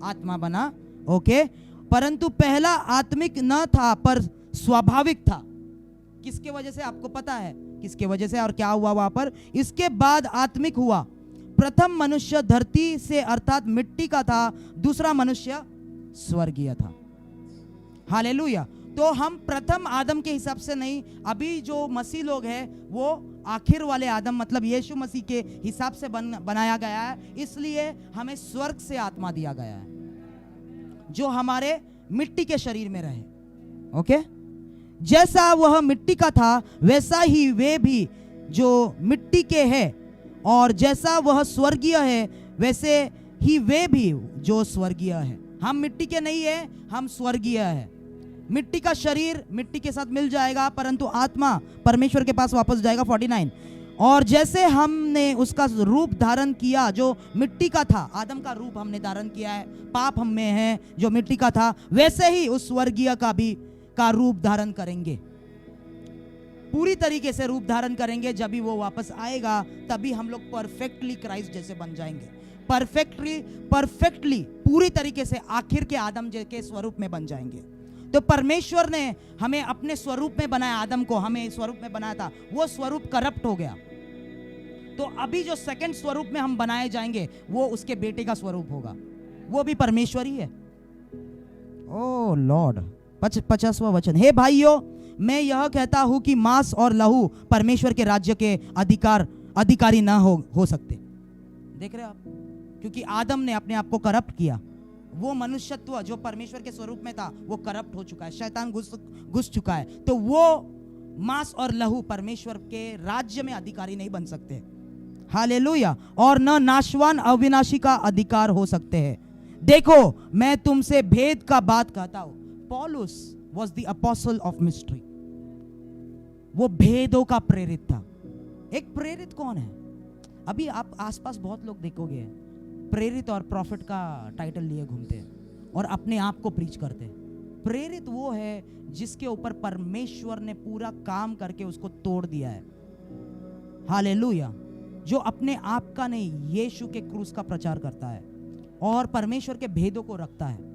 आत्मा बना। ओके, परंतु पहला आत्मिक न था पर स्वाभाविक था। किसके वजह से आपको पता है किसके वजह से और क्या हुआ वहां पर? इसके बाद आत्मिक हुआ। प्रथम मनुष्य धरती से अर्थात मिट्टी का था, दूसरा मनुष्य स्वर्गीय था। हालेलुया। तो हम प्रथम आदम के हिसाब से नहीं, अभी जो मसीह लोग हैं वो आखिर वाले आदम मतलब यीशु मसीह के हिसाब से बनाया गया है। इसलिए हमें स्वर्ग से आत्मा दिया गया है जो हमारे मिट्टी के शरीर में रहे। ओके, जैसा वह मिट्टी का था वैसा ही वे भी जो मिट्टी के हैं, और जैसा वह स्वर्गीय है वैसे ही वे भी जो स्वर्गीय है। हम मिट्टी के नहीं है, हम स्वर्गीय है। मिट्टी का शरीर मिट्टी के साथ मिल जाएगा, परंतु आत्मा परमेश्वर के पास वापस जाएगा। 49, और जैसे हमने उसका रूप धारण किया जो मिट्टी का था, आदम का रूप हमने धारण किया है, पाप हम में है जो मिट्टी का था, वैसे ही उस स्वर्गीय का रूप धारण करेंगे। पूरी तरीके से रूप धारण करेंगे। जब भी वो वापस आएगा तभी हम लोग परफेक्टली क्राइस्ट जैसे बन जाएंगे। परफेक्टली पूरी तरीके से आखिर के आदम के स्वरूप में बन जाएंगे। तो परमेश्वर ने हमें अपने स्वरूप में बनाया, आदम को हमें स्वरूप में बनाया था, वो स्वरूप करप्ट हो गया। तो अभी जो सेकंड स्वरूप में हम बनाए जाएंगे वो उसके बेटे का स्वरूप होगा, वो भी परमेश्वर ही है। ओ लॉर्ड, 50वां वचन, हे भाइयों मैं यह कहता हूं कि मांस और लहू परमेश्वर के राज्य के अधिकारी ना हो सकते। देख रहे हैं आप, क्योंकि आदम ने अपने आप को करप्ट किया। वो मनुष्यत्व जो परमेश्वर के स्वरूप में था वो करप्ट हो चुका है, शैतान घुस चुका है। तो वो मांस और लहू परमेश्वर के राज्य में अधिकारी नहीं बन सकते। हालेलुया। और न नाशवान अविनाशी का अधिकार हो सकते हैं। देखो मैं तुमसे भेद का बात कहता हूं। पौलुस was the apostle of mystery, वो भेदों का प्रेरित था। एक प्रेरित कौन है? अभी आप आसपास बहुत लोग देखोगे प्रेरित और प्रॉफिट का टाइटल लिए घूमते हैं और अपने आप को प्रीच करते हैं। प्रेरित वो है जिसके ऊपर परमेश्वर ने पूरा काम करके उसको तोड़ दिया है। हालेलुया। जो अपने आप का नहीं, यीशु के क्रूस का प्रचार करता है और परमेश्वर के भेदों को रखता है।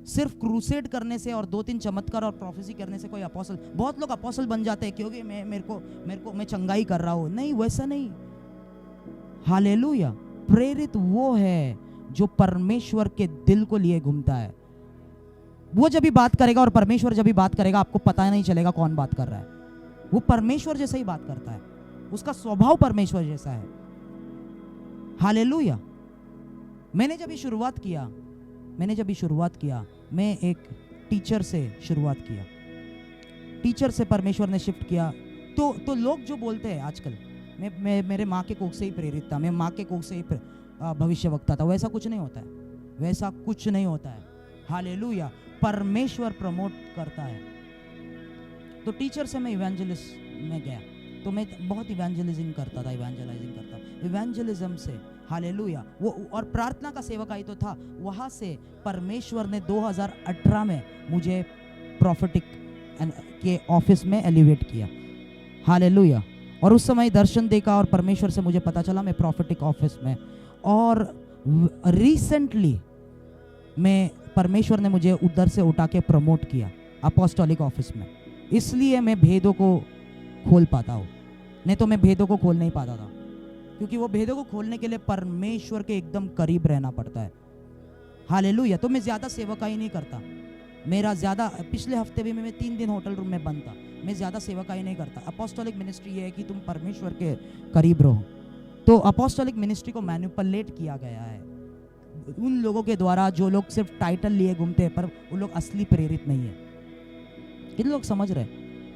सिर्फ क्रूसेड करने से और 2-3 चमत्कार और प्रोफेसी करने से कोई अपोस्टल, बहुत लोग अपोस्टल बन जाते हैं क्योंकि मैं चंगाई कर रहा हूं। नहीं, वैसा नहीं। हालेलुया। प्रेरित वो है जो परमेश्वर के दिल को लिए घूमता है। वो जब भी बात करेगा और परमेश्वर जब भी बात करेगा आपको पता नहीं चलेगा कौन बात कर रहा है। वो परमेश्वर जैसा ही बात करता है, उसका स्वभाव परमेश्वर जैसा है। हालेलुया। मैंने जब भी शुरुआत किया मैं एक टीचर से शुरुआत किया। टीचर से परमेश्वर ने शिफ्ट किया। तो लोग जो बोलते हैं आजकल, मैं मेरे माँ के कोख से ही प्रेरित था, मैं माँ के कोख से ही भविष्यवक्ता था, वैसा कुछ नहीं होता है, वैसा कुछ नहीं होता है। हालेलुया। परमेश्वर प्रमोट करता है। तो टीचर से मैं इवेंजलिस्ट में गया, तो मैं बहुत इवेंजलिज्म करता था, इवेंजलिज्म से हालेलुया वो, और प्रार्थना का सेवकाई तो था। वहाँ से परमेश्वर ने 2018 में मुझे प्रॉफिटिक के ऑफिस में एलिवेट किया। हालेलुया। और उस समय दर्शन देखा और परमेश्वर से मुझे पता चला मैं प्रॉफिटिक ऑफिस में, और रिसेंटली मैं परमेश्वर ने मुझे उधर से उठा के प्रमोट किया अपोस्टोलिक ऑफिस में। इसलिए मैं भेदों को खोल पाता हूँ, नहीं तो मैं भेदों को खोल नहीं पाता था, क्योंकि वो भेदों को खोलने के लिए परमेश्वर के एकदम करीब रहना पड़ता है। हालेलुया। तो मैं ज़्यादा सेवकाई नहीं करता। मेरा ज़्यादा, पिछले हफ्ते भी मैं 3 दिन होटल रूम में बंद था। मैं ज़्यादा सेवकाई नहीं करता। अपोस्टोलिक मिनिस्ट्री ये है कि तुम परमेश्वर के करीब रहो। तो अपोस्टोलिक मिनिस्ट्री को मैनिपुलेट किया गया है उन लोगों के द्वारा जो लोग सिर्फ टाइटल लिए घूमते हैं, पर वो लोग असली प्रेरित नहीं है। कितने लोग समझ रहे?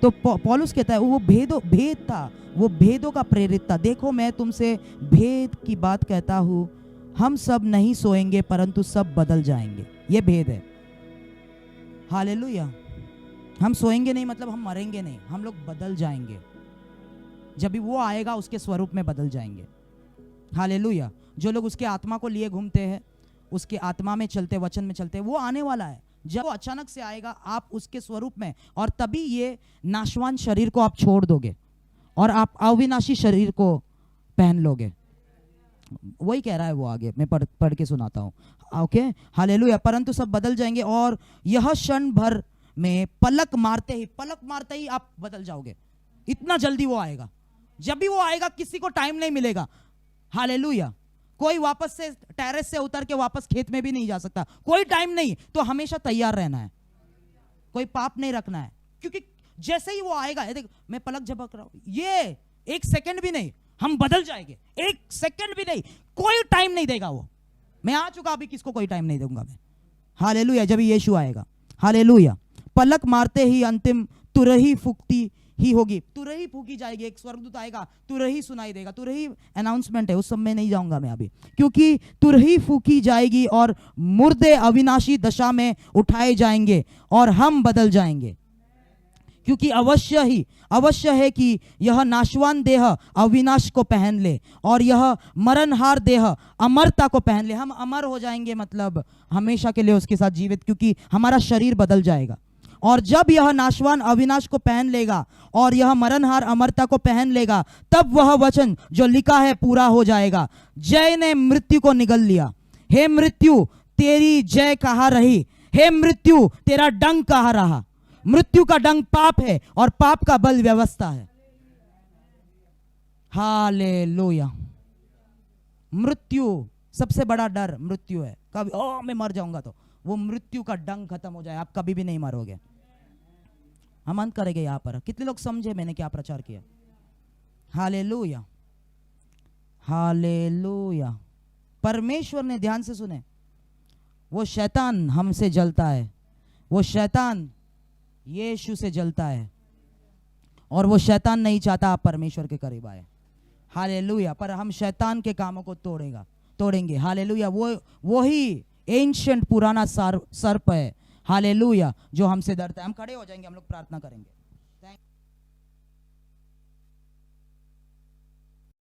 तो पौलुस कहता है वो भेद था, वो भेदों का प्रेरित था। देखो मैं तुमसे भेद की बात कहता हूँ, हम सब नहीं सोएंगे परंतु सब बदल जाएंगे। ये भेद है। हालेलुया। हम सोएंगे नहीं मतलब हम मरेंगे नहीं, हम लोग बदल जाएंगे। जब भी वो आएगा उसके स्वरूप में बदल जाएंगे। हालेलुया। जो लोग उसके आत्मा को लिए घूमते हैं, उसके आत्मा में चलते, वचन में चलते, वो आने वाला है। जब वो अचानक से आएगा आप उसके स्वरूप में, और तभी ये नाशवान शरीर को आप छोड़ दोगे और आप अविनाशी शरीर को पहन लोगे। वही कह रहा है वो आगे, मैं पढ़ के सुनाता हूँ। Okay, hallelujah. परंतु सब बदल जाएंगे और यह क्षण भर में पलक मारते ही आप बदल जाओगे। इतना जल्दी वो आएगा। जब भी वो आएगा किसी को टाइम नहीं मिलेगा। हालेलुया। कोई वापस से टेरेस से उतर के वापस खेत में भी नहीं जा सकता, कोई टाइम नहीं। तो हमेशा तैयार रहना है, कोई पाप नहीं रखना है, क्योंकि जैसे ही वो आएगा, देख मैं पलक झपक रहा हूं, ये एक सेकंड भी नहीं, हम बदल जाएंगे। एक सेकंड भी नहीं, कोई टाइम नहीं देगा वो। मैं आ चुका, अभी किसको कोई टाइम नहीं दूंगा मैं। हालेलुया। जब यीशु आएगा, हालेलुया। पलक मारते ही अंतिम तुरही फूकती ही होगी, तुरही फूकी जाएगी। एक स्वर्गदूत आएगा, तुरही सुनाई देगा। तुरही अनाउंसमेंट है, उस सब में नहीं जाऊंगा मैं अभी, क्योंकि तुरही फूकी जाएगी और मुर्दे अविनाशी दशा में उठाए जाएंगे और हम बदल जाएंगे। क्योंकि अवश्य है कि यह नाशवान देह अविनाश को पहन ले और यह मरणहार देह अमरता को पहन ले। हम अमर हो जाएंगे, मतलब हमेशा के लिए उसके साथ जीवित, क्योंकि हमारा शरीर बदल जाएगा। और जब यह नाशवान अविनाश को पहन लेगा और यह मरणहार अमरता को पहन लेगा, तब वह वचन जो लिखा है पूरा हो जाएगा। जय ने मृत्यु को निगल लिया। हे मृत्यु तेरी जय कहाँ रही? हे मृत्यु तेरा डंक कहाँ रहा? मृत्यु का डंक पाप है और पाप का बल व्यवस्था है। हालेलुया। मृत्यु, सबसे बड़ा डर मृत्यु है। कभी मैं मर जाऊंगा, तो वो मृत्यु का डंक खत्म हो जाए, आप कभी भी नहीं मरोगे। हम अंत करेंगे यहां पर। कितने लोग समझे मैंने क्या प्रचार किया? Hallelujah, hallelujah. परमेश्वर ने, ध्यान से सुने, वो शैतान हमसे जलता है, वो शैतान यीशु से जलता है, और वो शैतान नहीं चाहता आप परमेश्वर के करीब आए। हालेलुया। पर हम शैतान के कामों को तोड़ेंगे। हालेलुया। वो ही एंशिएंट पुराना सर्प है, हालेलुया, जो हमसे डरता है। हम खड़े हो जाएंगे, हम लोग प्रार्थना करेंगे।